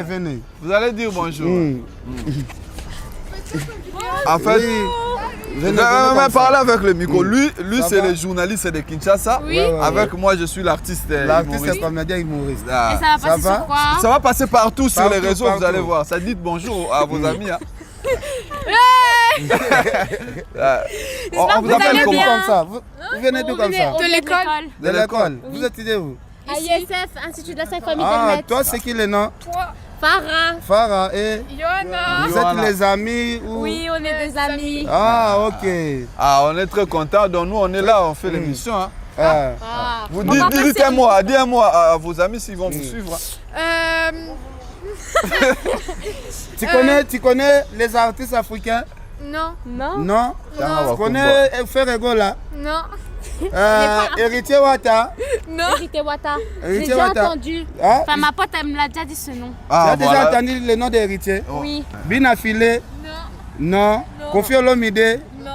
venez. Vous allez dire bonjour. En fait, venez parler avec le micro. Lui c'est le journaliste de Kinshasa. Oui. Avec moi, je suis l'artiste. L'artiste est comédien humoriste. Et ça va passer sur quoi? Ça va passer partout sur les réseaux, vous allez voir. Ça dit bonjour à vos amis. Hein. On vous appelle comment comme ça? Vous venez d'où comme ça? De l'école. De l'école. Vous étudiez où? À ISF, Institut de la 5 famille Ah, d'Elmet. toi, c'est qui le nom? Farah. Farah et Yona. vous êtes les amis ou... Oui, on est des amis. Ah, ok. Ah, on est très contents. Donc nous, on est là, on fait l'émission. Hein. Ah. Vous dites un mot à vos amis s'ils vont vous suivre. Tu connais les artistes africains? Non. Non. Tu connais Ferrego là? Non. Héritier Wata? Non. Héritier Wata. J'ai Héritier déjà Wata. entendu. Hein? Enfin, ma pote, elle me l'a déjà dit ce nom. Tu as déjà entendu le nom d'Héritier? Oui. Binafile? Non. Kofi Olomide? Non.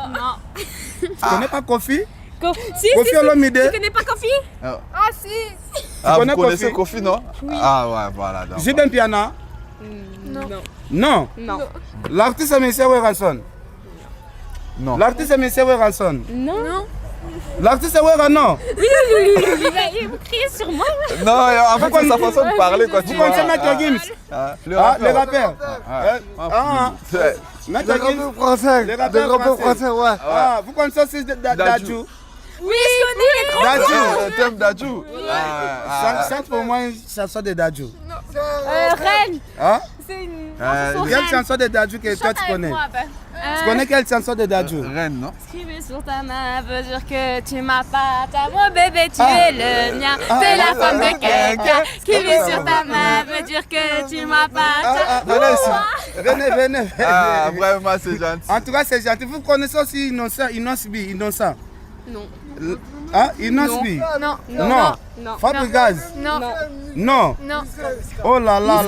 Tu connais pas Kofi? Si, Kofi Olomide? Tu connais pas Kofi? Ah, Si. vous connais connaissez Kofi? Kofi, non? Oui. Ah ouais, voilà. Jiben Piana? Non. L'artiste est M. Weralson? Non. L'artiste est M. Weralson? Non. L'artiste est Wera, non? Il vous criez sur moi. Non, en fait, c'est sa façon de parler quand tu Vous connaissez Maître Gims? Le Le rappeur? Maître Gims français. Le rappeur français, ouais. Ah, vous connaissez aussi Dadju? Oui, je connais. Dadju. Le thème Dadju. Chante pour moi une chanson de Dadju. Reine. Hein? C'est une Quelle chanson de Dadju que toi tu connais? Tu connais quelle chanson de Dadju? Reine, non? Scrivé sur ta main veut dire que tu m'appartiens. Mon bébé, tu es le mien. T'es la femme de quelqu'un. Scrivé sur ta main veut dire que tu m'appartiens. Venez. Ah, vraiment, c'est gentil. En tout cas, c'est gentil. Vous connaissez aussi Innocent? Non. Hein? Innocent? Non. Fabregas? Non. Oh là là.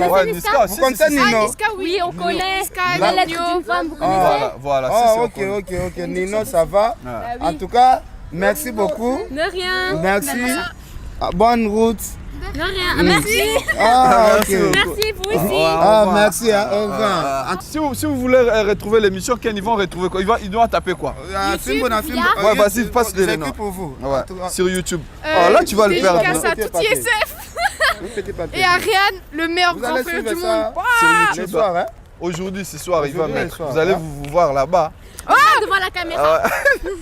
Ouais, Niska, Vous connaissez Nino? Oui, on connaît. La lettre d'une femme, vous connaissez? Voilà, Ah, c'est ok. Nino, ça va? En tout cas, merci beaucoup. De rien. Merci. Bonne route. De rien. Merci. Ah, ok. Merci, vous aussi. Ah, merci. Au revoir. Si vous voulez retrouver l'émission, ils vont retrouver quoi? Ils doivent taper quoi? Film. Ouais, vas-y, passe les noms. C'est pour vous. Ouais, sur YouTube. Oh, là, tu vas le faire. Dédicace à tout ISF et à Ariane, le meilleur Vous grand allez frère suivre du ça monde. Sur le YouTube. soir, hein? Aujourd'hui, ce soir, il va Aujourd'hui, mettre. ce soir, Vous allez hein. vous voir là-bas. Devant la caméra.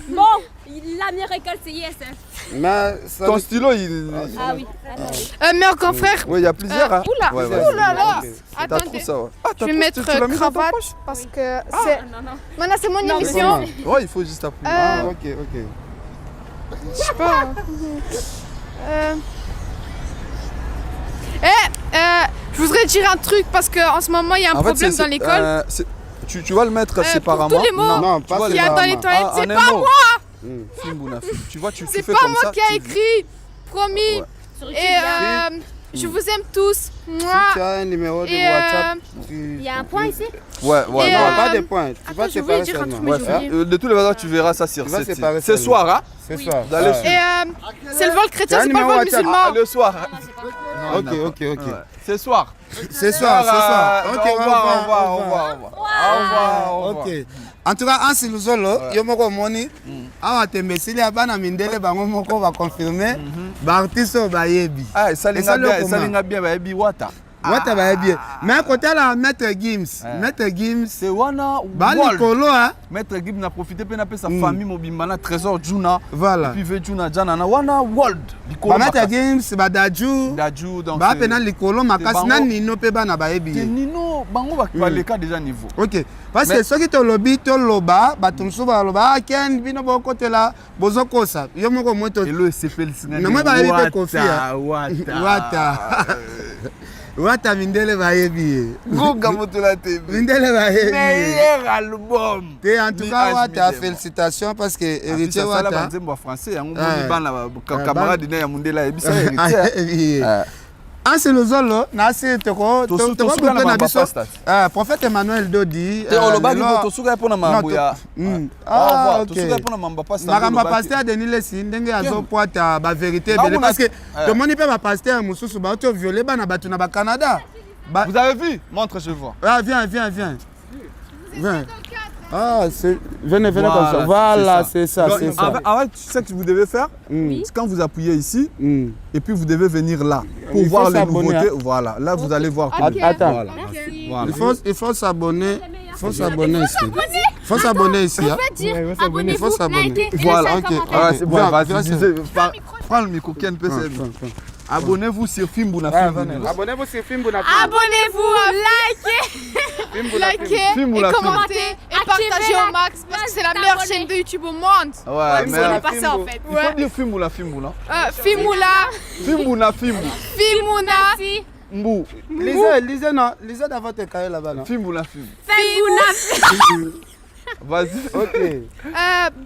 Bon, la meilleure école, c'est ISF. Mais ça Ton stylo, il. Ah oui. Meilleur grand frère. Oui, il y a plusieurs. Hein. Oula, Ouais, vas-y. oula là. T'as trop Attendez. ça, ouais. Ah, Je vais mettre tu l'as mis dans ta cravate poche parce que c'est. Maintenant, c'est mon Non, mais émission. Ouais, il faut juste appuyer. Ah, ok. Je sais pas. Je voudrais dire un truc parce qu'en ce moment, il y a un problème dans l'école. Tu vas le mettre séparément. tous les mots Non, tu vois, qu'il y a dans les toilettes, c'est pas moi. Tu vois, tu C'est fais pas comme moi ça. qui a écrit. Promis. Sur Et je vous aime tous. Moi. Tu as un numéro de Et, WhatsApp. Il y a un point ici. Ouais. Non, pas de points. Tu vas je voulais séparer dire un seulement. truc, mais j'ai oublié. De tous les façons, tu verras ça sur Tu vas cette séparer ce seulement. soir, hein. C'est ça. Vous allez Ouais. suivre. Et c'est le vol chrétien, T'as un c'est pas le numéro vol WhatsApp. musulman. Le soir. Ok. Ouais. Ce soir. Ce soir. Ok, Au revoir. Ok. En tout cas, Ansi Luzolo, yo moko moni, awa tembesili abana mindele bango moko va confirmer, ba artiste ba yebi. Ah, ça linga bien ba ebi wata. Wata ba yebi. Mais côté la Maître Gims, C'est wana ba likolo hein. Maître Gims n'a profité pe na pe sa famille mobimbana trésor Juna. Voilà. Puis ve Juna jana na wana world. Ba Maître Gims ba Daju. Daju donc. Ba pena likolo makasi na nino pe bana ba yebi. Nino bango ba le cas déjà niveau. OK. Parce que ceux qui te lobby to loba, ba tumsu ba loba ken bino bo côté là, bozo kosa. Yo moko moto. Et le CPL singa. Non moi ba yebi pe kofia. Wata. Wata mindele ba yebi. Goga moto la TV. Mindele ba yebi. Meilleur album. Et en tout cas, Wata, félicitations parce que héritier Wata. Ça là français, yango moni bana camarade na ya mundela ebisa héritier. Ansi Luzolo, nasi toko na biso. Prophète Emmanuel Dodi. Te olobaki to suka pona mambo ya. Ah, to suka pona mambo pasteur. Makamba pasteur Denis Lesi ndenge azopoata ba vérité belé parce que tomoni pe ba pasteur mususu ba to violer bana batu na ba Canada. Vous avez vu? Montre je vois. Ah, viens. Ah, venez comme ça. Voilà, c'est ça. En fait, tu sais ce que vous devez faire? C'est quand vous appuyez ici, et puis vous devez venir là pour voir les nouveautés. Voilà, là vous allez voir. Attends, voilà. il faut s'abonner. Il faut s'abonner ici. Il faut s'abonner ici. Abonnez-vous, likez. Voilà, ok. C'est bon, vas-y, vas-y. Prends le micro, Ken PC. Abonnez-vous sur Fimbuna. Abonnez-vous sur Fimbuna. Abonnez-vous, likez Et commentez et partagez au max parce que c'est la meilleure chaîne de YouTube au monde. Ouais, mais on est passé en fait. Il faut dire Fimbuna. Fimoula. Mbou. Lisez dans votre cahier là-bas. Fimbuna. Vas-y. Ok.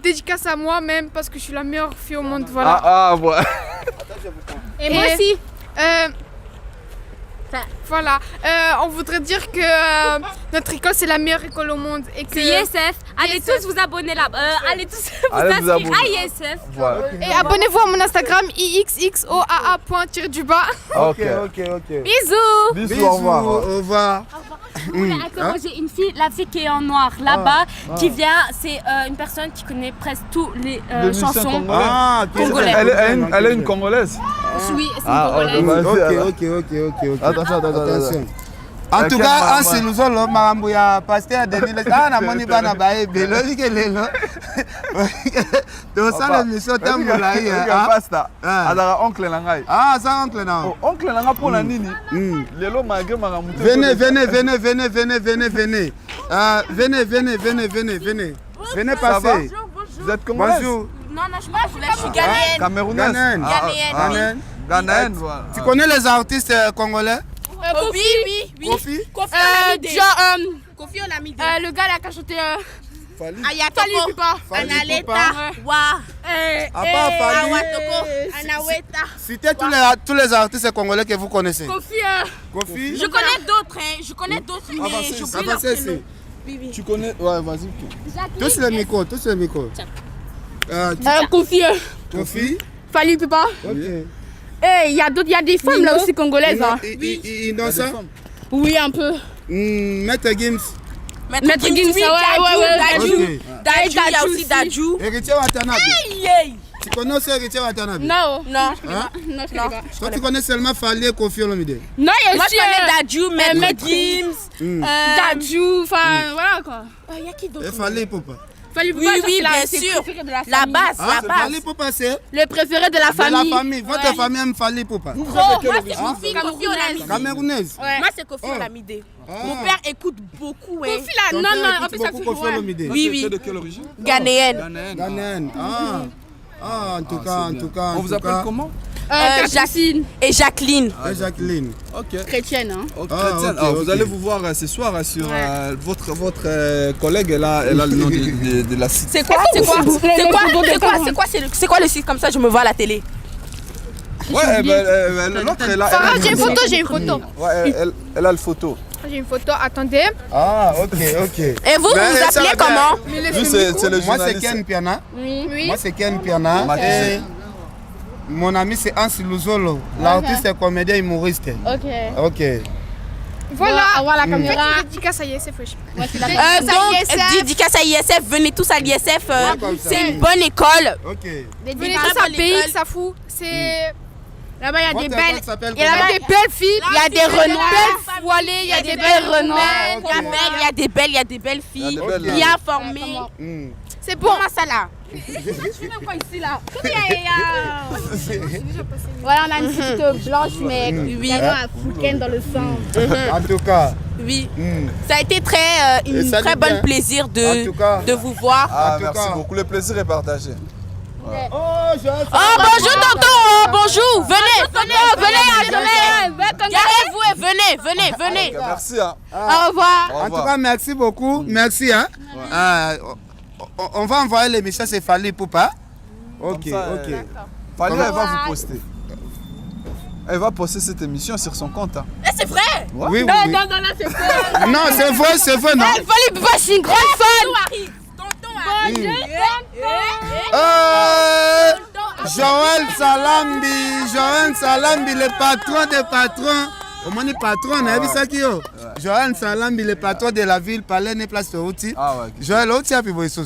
Dédicace à moi-même parce que je suis la meilleure fille au monde. Voilà. Ah, ouais. Et moi aussi. Voilà, on voudrait dire que notre école c'est la meilleure école au monde et que C'est ISF. Allez tous vous abonner là. Allez tous vous Allez vous inscrire abonner. à ISF. Voilà. et abonnez-vous à mon Instagram ixxoaa.du-bas. Ok. Bisous. Bisous, au revoir. Au revoir. Vous voulez interroger une fille, la fille qui est en noir là-bas, qui vient, c'est une personne qui connaît presque toutes les chansons congolaises. Elle est une Congolaise. Oui, c'est une congolaise. Ok. Attention. En tout cas, Ansi Luzolo, marambo ya pasteur Denis Lesi. Ah, namoni bana bae belo likelelo. To sala mission tambola yi. Pasta. Adara oncle na ngai. Ah, ça oncle na. Oncle na nga pona nini? Lelo malgré marambo. Venez. Venez passer. Vous êtes congolaise? Bonjour. Non, je suis pas congolaise, je suis ghanéenne. Camerounaise. Ghanéenne, voilà. Tu connais les artistes congolais? Oui. Kofi? Kofi Olamide. Le gars là qui a chanté Ayatoko. Analeta. Wa. Awatoko. Anaweta. Citez tous les artistes congolais que vous connaissez. Kofi? Je connais d'autres, mais j'oublie leur prénom. Tu connais? Ouais, vas-y. Tous les micros. Kofi? Fali Pipa. Ok. Il y a des femmes là aussi congolaises. Innocent? Oui, un peu. Maître Gims? Maître Gims, ouais. Daju, il y a aussi Daju. Héritier Watanabe? Tu connais aussi Héritier Watanabe? Non. Non. Hein? Non, je connais pas. Toi, tu connais seulement Fali et Kofi Olomide? Non, il y a Moi, aussi je connais Dadju, Maître Gims. Dadju, enfin, voilà quoi. Il y a qui d'autre? Et Fali Poupa. Fali Oui, bien sûr. La base, Ah, la base. Fali Poupa, c'est Le préféré de la de la famille. famille. Votre famille aime Fali Poupa. Oh, moi, c'est Kofi Olomide. Camerounaise. Ouais. Moi, c'est Kofi Olomide. Mon père écoute beaucoup. Kofi là, Ton non, père non, en écoute plus ça beaucoup fout. Kofi Olomide. Oui. De quelle origine? Ghanéenne. Ghanéenne. Ah, en tout cas. On vous appelle comment? Jacqueline. Et Jacqueline. Et Jacqueline. Ok. Chrétienne, hein. Chrétienne. ok, Vous ok. allez vous voir ce soir sur votre collègue, elle a le nom de la site. C'est quoi C'est quoi le site comme ça? Je me vois à la télé. Ouais, l'autre elle a. Farah, j'ai une photo. Ouais, elle a le photo. J'ai une photo, attendez. Ah, ok. Et vous, Ben, vous ça appelez va bien. comment? Lui, c'est le Moi, c'est journaliste. Ken Piana. Oui. Moi, c'est Ken Piana. Matisé. Et mon ami, c'est Hans Luzolo, l'artiste et comédien humoriste. Ok. Voilà, avoir la caméra. Dédicace à ISF, wesh. Donc, dédicace à ISF, venez tous à l'ISF. comme ça. C'est une bonne école. Ok. Venez tous à pays, ça fout. C'est. Là-bas, il y a des Votre belles. école s'appelle Il y a là-bas des belles filles. Il y a des belles renois. voilées, il y a des belles renois. Il y a des belles, il y a des belles filles, Il y a des belles, bien formées. Hmm. C'est bon. Comment ça là? Voilà, on a une petite blanche, mais oui, africaine dans le sang. En tout cas. Oui. hmm. Ça a été Et une ça très dit bonne bien. plaisir En tout cas. de vous voir. Ah, En tout merci cas. beaucoup. Le plaisir est partagé. Oh, Oh, bonjour tonton, oh, bonjour, venez, garez-vous et venez. Merci. Hein. Au revoir. Au En revoir. tout cas, merci beaucoup. Merci. Hein. On va envoyer l'émission, c'est Fali Poupa. Ok, Comme ça, ok. Fali, elle va vous poster. Elle va poster cette émission sur son compte. Hein. Eh, c'est vrai? Oui, oui, Non, oui. là, c'est quoi? Non, c'est vrai, non. Fallait pas, je suis une grande fan. Tonton arrive. Joël Salambi, le patron des patrons. Au moins, le patron, on a vu ça qui est. Joël Salambi, le patron de la ville, palais, ne place de Outi. Ah ouais. Joël Outi a pu voir ça.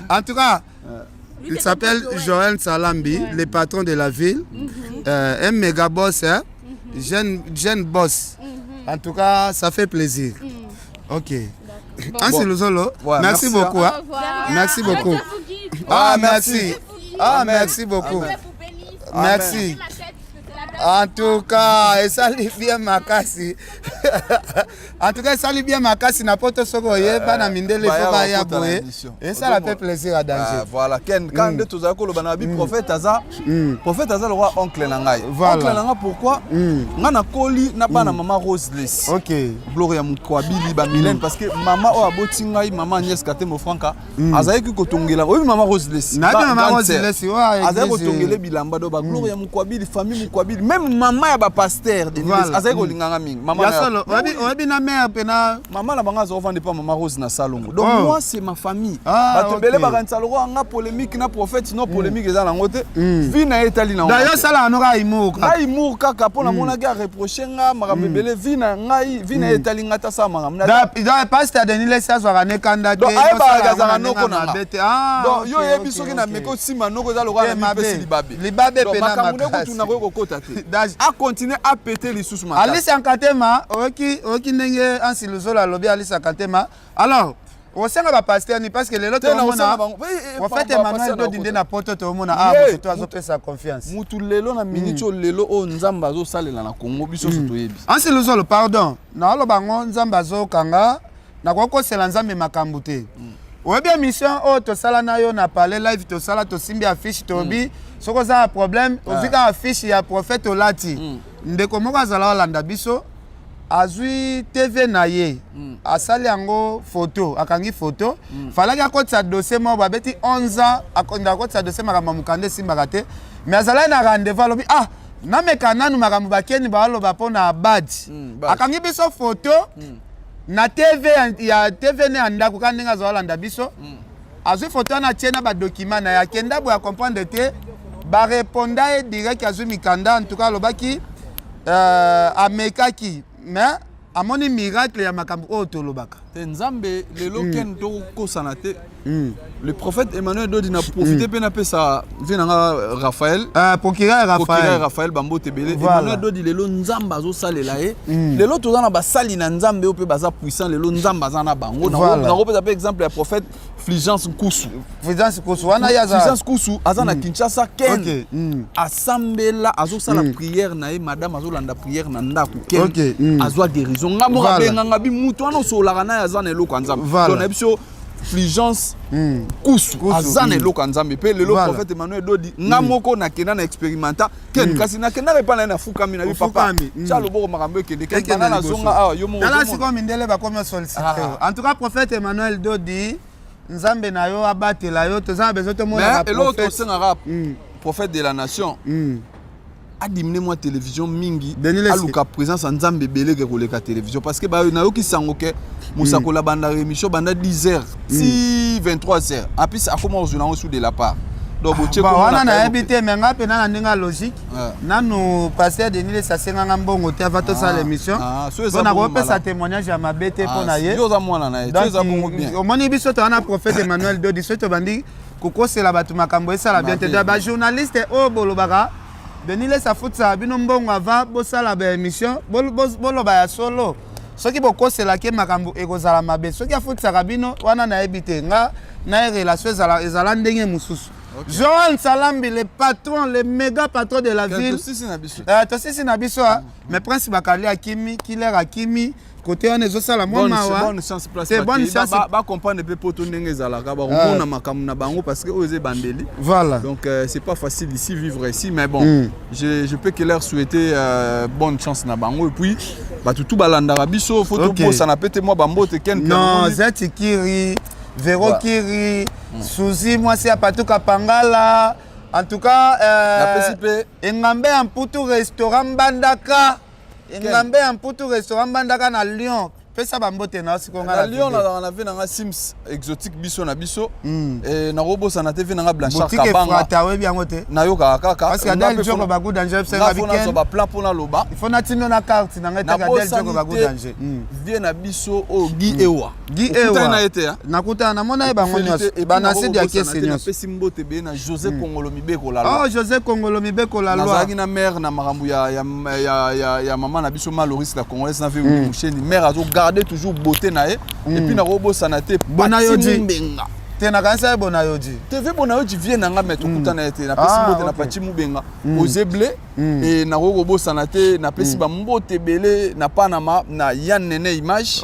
En tout cas, il s'appelle Joël Salambi, le patron de la ville. Un méga boss, hein? Jeune boss. En tout cas, ça fait plaisir. Ok. Ansi Luzolo, Ouais, merci merci, beaucoup. Hein? Merci beaucoup. Ah, merci. Ah, Amen. merci beaucoup. Amen. Merci. En tout cas, ça lui bien ma casse. En tout cas, ça lui bien ma casse. N'importe ce qu'on y a, pas na mindele, il faut pas y abouer. Et ça la fait plaisir à danger. Voilà, Ken, quand tu as dit que prophète Aza, prophète Aza le roi oncle Nangai. Voilà. Oncle Nangai, pourquoi? Ngana koli na pas na maman Roseless. Ok. Gloria Mukwabili ba Mylène parce que maman o aboti ngai maman Agnès Katemo Franka azai ki kotongela. Oui, maman Roseless. Na bien maman Roseless, ouais. Azai kotongela bilamba do ba Gloria Mukwabili famille Mukwabili même maman ya ba pasteur de l'église azai kolinganga mingi. Maman ya solo, obi na mère pena. Maman la banga zo vendre pas maman Rose na salongo. Donc moi c'est ma famille. Ah, Batobele ba kanisa loko nga polémique na prophète sinon polémique eza na ngote. Vi na etali na. D'ailleurs ça là on aura imour. Na imour kaka pona mona ga reprocher nga makabebele vi na ngai vi na etali ngata sa makam. Da pasteur Denis Lesa zo rane kanda te. Donc ay ba gazana noko na. Ah. Donc yo yebi soki na meko sima noko za loko na mipesi libabe. Libabe pena makamune ko tuna ko kota te. A continuer à péter les sous makasi. Alice Ankatema oki ndenge Ansi Luzolo alobi Alice Ankatema. Alors au sein de la pasteur ni parce que les autres en fait Emmanuel Dodinde na poto to mona ah toi azope sa confiance. Mutu lelo na minute lelo o nzamba zo salela na Congo biso so toyebi. Ansi Luzolo pardon. Na lo bango nzamba zo kanga na koko sela nzambe makambu te. Oyebi mission o to sala na yo na parler live to sala to simbi affiche to bi soko za problème ozika affiche ya prophète Olati. Ndeko moko azala olanda biso azui TV na ye asali yango photo akangi photo falaki akotisa dossier moko babeti 11 ans akonda akotisa dossier makambo mokanda esimbaka te mais azalaki na rendez-vous alobi ah nameka nanu makambo bakeni baoloba mpo na abadi akangi biso photo na TV ya TV ne ya ndako ka ndenge azala olanda biso azwi photo wana atie na badokima na ye akenda boye akomprendre te bareponda ye direct azwi mikanda en tout cas alobaki amekaki mais amoni miracle ya makambo oyo tolobaka te nzambe lelo ken to kosana te le prophète Emmanuel Dodi n'a profité pe na pe sa venanga Raphaël procureur Raphaël Bambo Tebele Emmanuel Dodi lelo nzamba zo salela ye lelo toza na basali na nzambe ope baza puissant lelo nzamba za na bango na repesa par exemple le prophète Fulgence Kusu wana yaza Fulgence Kusu aza na Kinshasa ken asambela azo sala prière na ye madame azo landa prière na ndako ken azwa guérison ngamo rabenga ngabi mutu wana solaka na yaza na eloko nzambe donc na biso Fulgence Kusu azana eloko nzambe pe lelo prophète Emmanuel Dodi ngamoko na kena na experimenta ken kasi na kena repana na fukami na papa chalo boko makambo kende ken na zonga awa yo mo dala siko mindele ba comme solliciter en tout cas prophète Emmanuel Dodi nzambe na yo abatela yo toza besoin to mona prophète de la nation a diminué moi télévision mingi aluka présence en nzambe belé ke koleka télévision parce que ba na yo ki sango ke musakola banda émission banda 10h si 23h en plus a comment on sous de la part donc boche ko wana na habité mais nga pena na ndinga logique nanu pasteur Denis ça senga ngambongo te va to ça l'émission on a repé sa témoignage à ma bête pour na ye yo za mwana na ye tu za bongo bien au moni biso to na prophète Emmanuel Dodi soto bandi kokose la batu makambo esa la bien te ba journaliste o bolobaka Denis sa foot ça bino mbongo avant bosala ba émission boloba ya solo soki bokosela ke makambo ekozala mabe soki afutisa bino wana na ebite nga na relation ezala ndenge mususu Joël Salambi le patron le méga patron de la ville tosisi na biso mais prince bakali akimi killer akimi côté on ezo sala moi mawa bonne chance place ba comprendre pe poto ndenge ezalaka ba mona makamu na bango parce que oze bandeli voilà donc c'est pas facile ici vivre ici mais bon je peux que leur souhaiter bonne chance na bango et puis ba tout balanda biso photo posa na pete moi bambote ken non Zetikiri Véro Kiri Suzy moi c'est Apatuka Pangala en tout cas engambe en putu restaurant Bandaka engambe en putu restaurant Bandaka na Lyon pesa bambote na sikonga na Lyon na ve na Sims exotique biso na biso et na robo sana te ve na Blanchard Kabanga tawe bien ngote na yo kaka parce que Adel Joko bagu danger c'est la weekend na ba plan pour na loba il faut na tino na carte na ngeta Adel Joko bagu danger vie na biso o Guy Ewa na ete na kuta na mona e bango nyos bana sidi ya kesi nyos pesi mbote be na José Kongolo Mibeko la oh José Kongolo Mibeko la loi nazaki na mère na makambu ya maman na biso Maloris la congolaise na ve musheni mère azo garder toujours beauté na et puis na robo sanate Bonayoji tena kansa Bonayoji TV Bonayoji vient na mettre kuta na ete na pesi mbote na pati mubenga ozeble et na robo sanate na pesi ba mbote belé na panama na Yann Nene image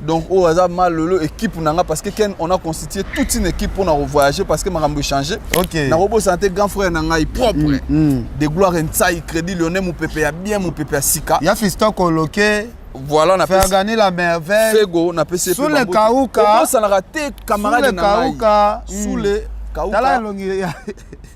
donc au hasard mal le équipe nanga parce que on a constitué toute une équipe pour na voyager parce que makambo changer na robo sanate grand frère nanga propre de gloire Ntsai crédit Lionel Moupepe ya bien Moupepe ya sika ya fiston coloqué voilà on a fait gagner la merveille Fego on a passé sous le Kauka ça n'a raté camarade na sous le Kauka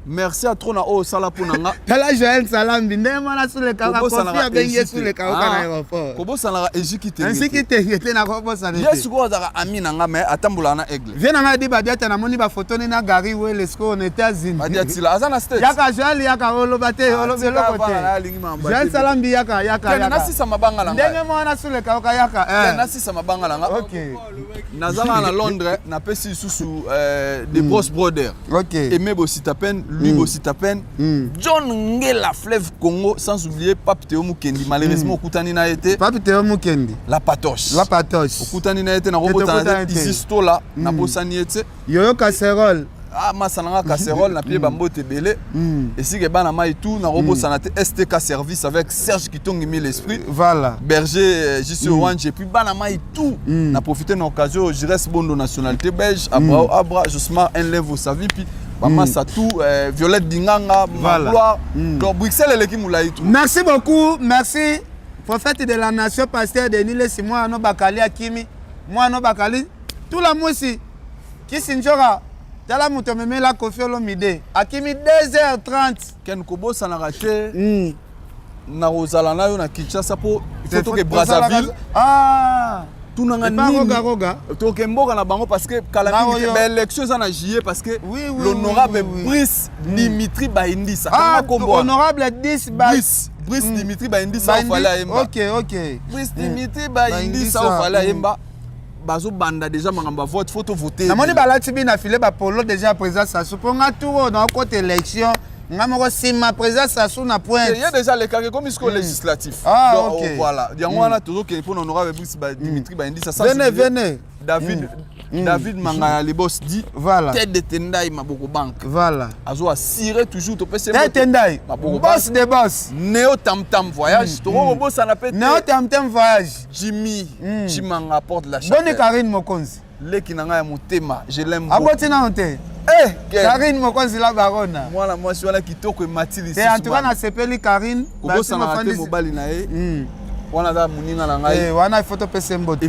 merci à trop na o sala ponanga tala Joël Salambi ndema na sous le Kauka confia benye sous le Kauka na aéroport kobo sala ejikite ngete na kobo sala yes ko za amina nga mais atambula na aigle viens na di badiata na moni ba photo ni na Gary Welesko on États-Unis badiati la azana state yaka Joël yaka olobate olobelo kote Joël Salambi yaka na sisa mabanga la ndenge mo na sous le Kauka yaka na sisa mabanga la nga OK nazala na Londres na pesi susu des Bros Brothers Aimé Bositapen lui Bositapen John Ngela Fleuve Congo sans oublier Pape Théo Mukendi malheureusement okutani na été Pape Théo Mukendi la patoche okutani na été na robota isistola na bosani ete yoyo casserole masananga casserole na pied bambote belé et si ke bana mai tout na robo sanate STK service avec Serge Kitongi mis l'esprit voilà berger JC Orange et puis bana mai tout na profiter de l'occasion je reste bon de nationalité belge Abra Josma Enlevo Savi puis Maman Satou Violette Dinganga Magloire donc Bruxelles l'équipe moulay tout merci beaucoup merci prophète de la nation pasteur Denis Simon no Bakali Akimi moi no Bakali tout la moisi qui sinjora tala muto meme la Koffi Olomide Akimi 2h30 ken kobo sana raté na rozala na yo na Kinshasa po il faut que Brazzaville tout nanga roga to ke mboka na bango parce que kala mingi élection ça na juillet parce que l'honorable Brice Dimitri Baindisa honorable Brice Dimitri Baindisa fallait ayemba OK Brice Dimitri Baindisa fallait ayemba bazo banda déjà makambo vote faut to voter namoni balati bina filé ba polo déjà président Sassou pour nga tour dans côté élection nga moko sima président Sassou na point il y a déjà les cas comme jusqu'au législatif donc OK voilà yango wana toujours que pour honorable Dimitri ba indi ça venez David Mangaya le boss dit voilà tête de Tendai Maboko Bank voilà azo assurer toujours to PC tête Tendai boss de boss Neo Tam Tam voyage to boss na pete Neo Tam Tam voyage Jimmy Chimanga porte la chapelle bonne Karine Mokonzi leki nanga ya motema je l'aime aboti na onte Karine Mokonzi la barona moi mwasi wana kitoko ematili en tout cas na sepeli Karine bossa na te mobali na ye wana da muninga na ngai wana photo pese mbote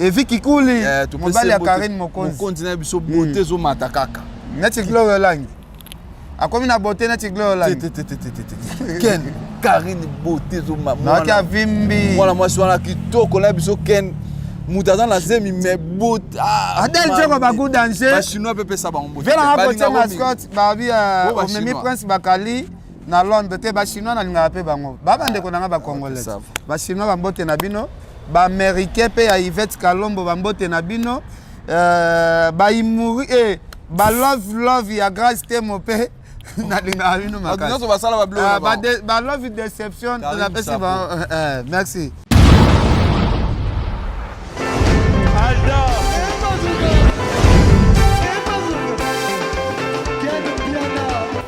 Evi Kikuli mobali ya Karine Mokonzi na biso beauté zo mata kaka neti gloire langi akomi na beauté neti gloire langi Ken Karine beauté zo mama na vimbi mwana mwasi wana kitoko na biso Ken mutaza na zemi me beauté Adel Tchoko bagu danger ba chinois pepe sa ba mbote vela na beauté mascotte babi omemi prince Bakali na Londres te ba chinois na linga pe bango baba ndeko nanga ba congolais ba chinois ba mbote na bino ba américain pe ya Yvette Kalombo ba mbote na bino ba imuri ba love ya Grace Temo pe na linga bino makasi ba love deception na pesi ba merci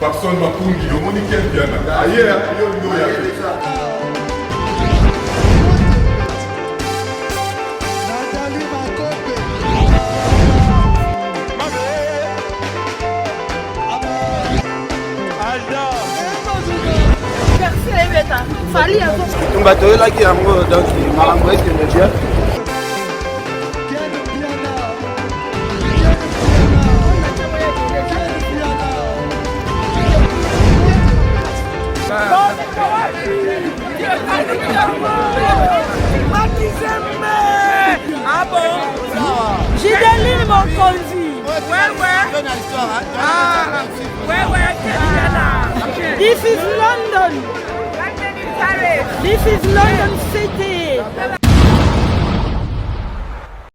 Personne m'a conduit, au monde qui est bien. Ailleurs, il y a Jideline Mokonzi. This is London. This is London City.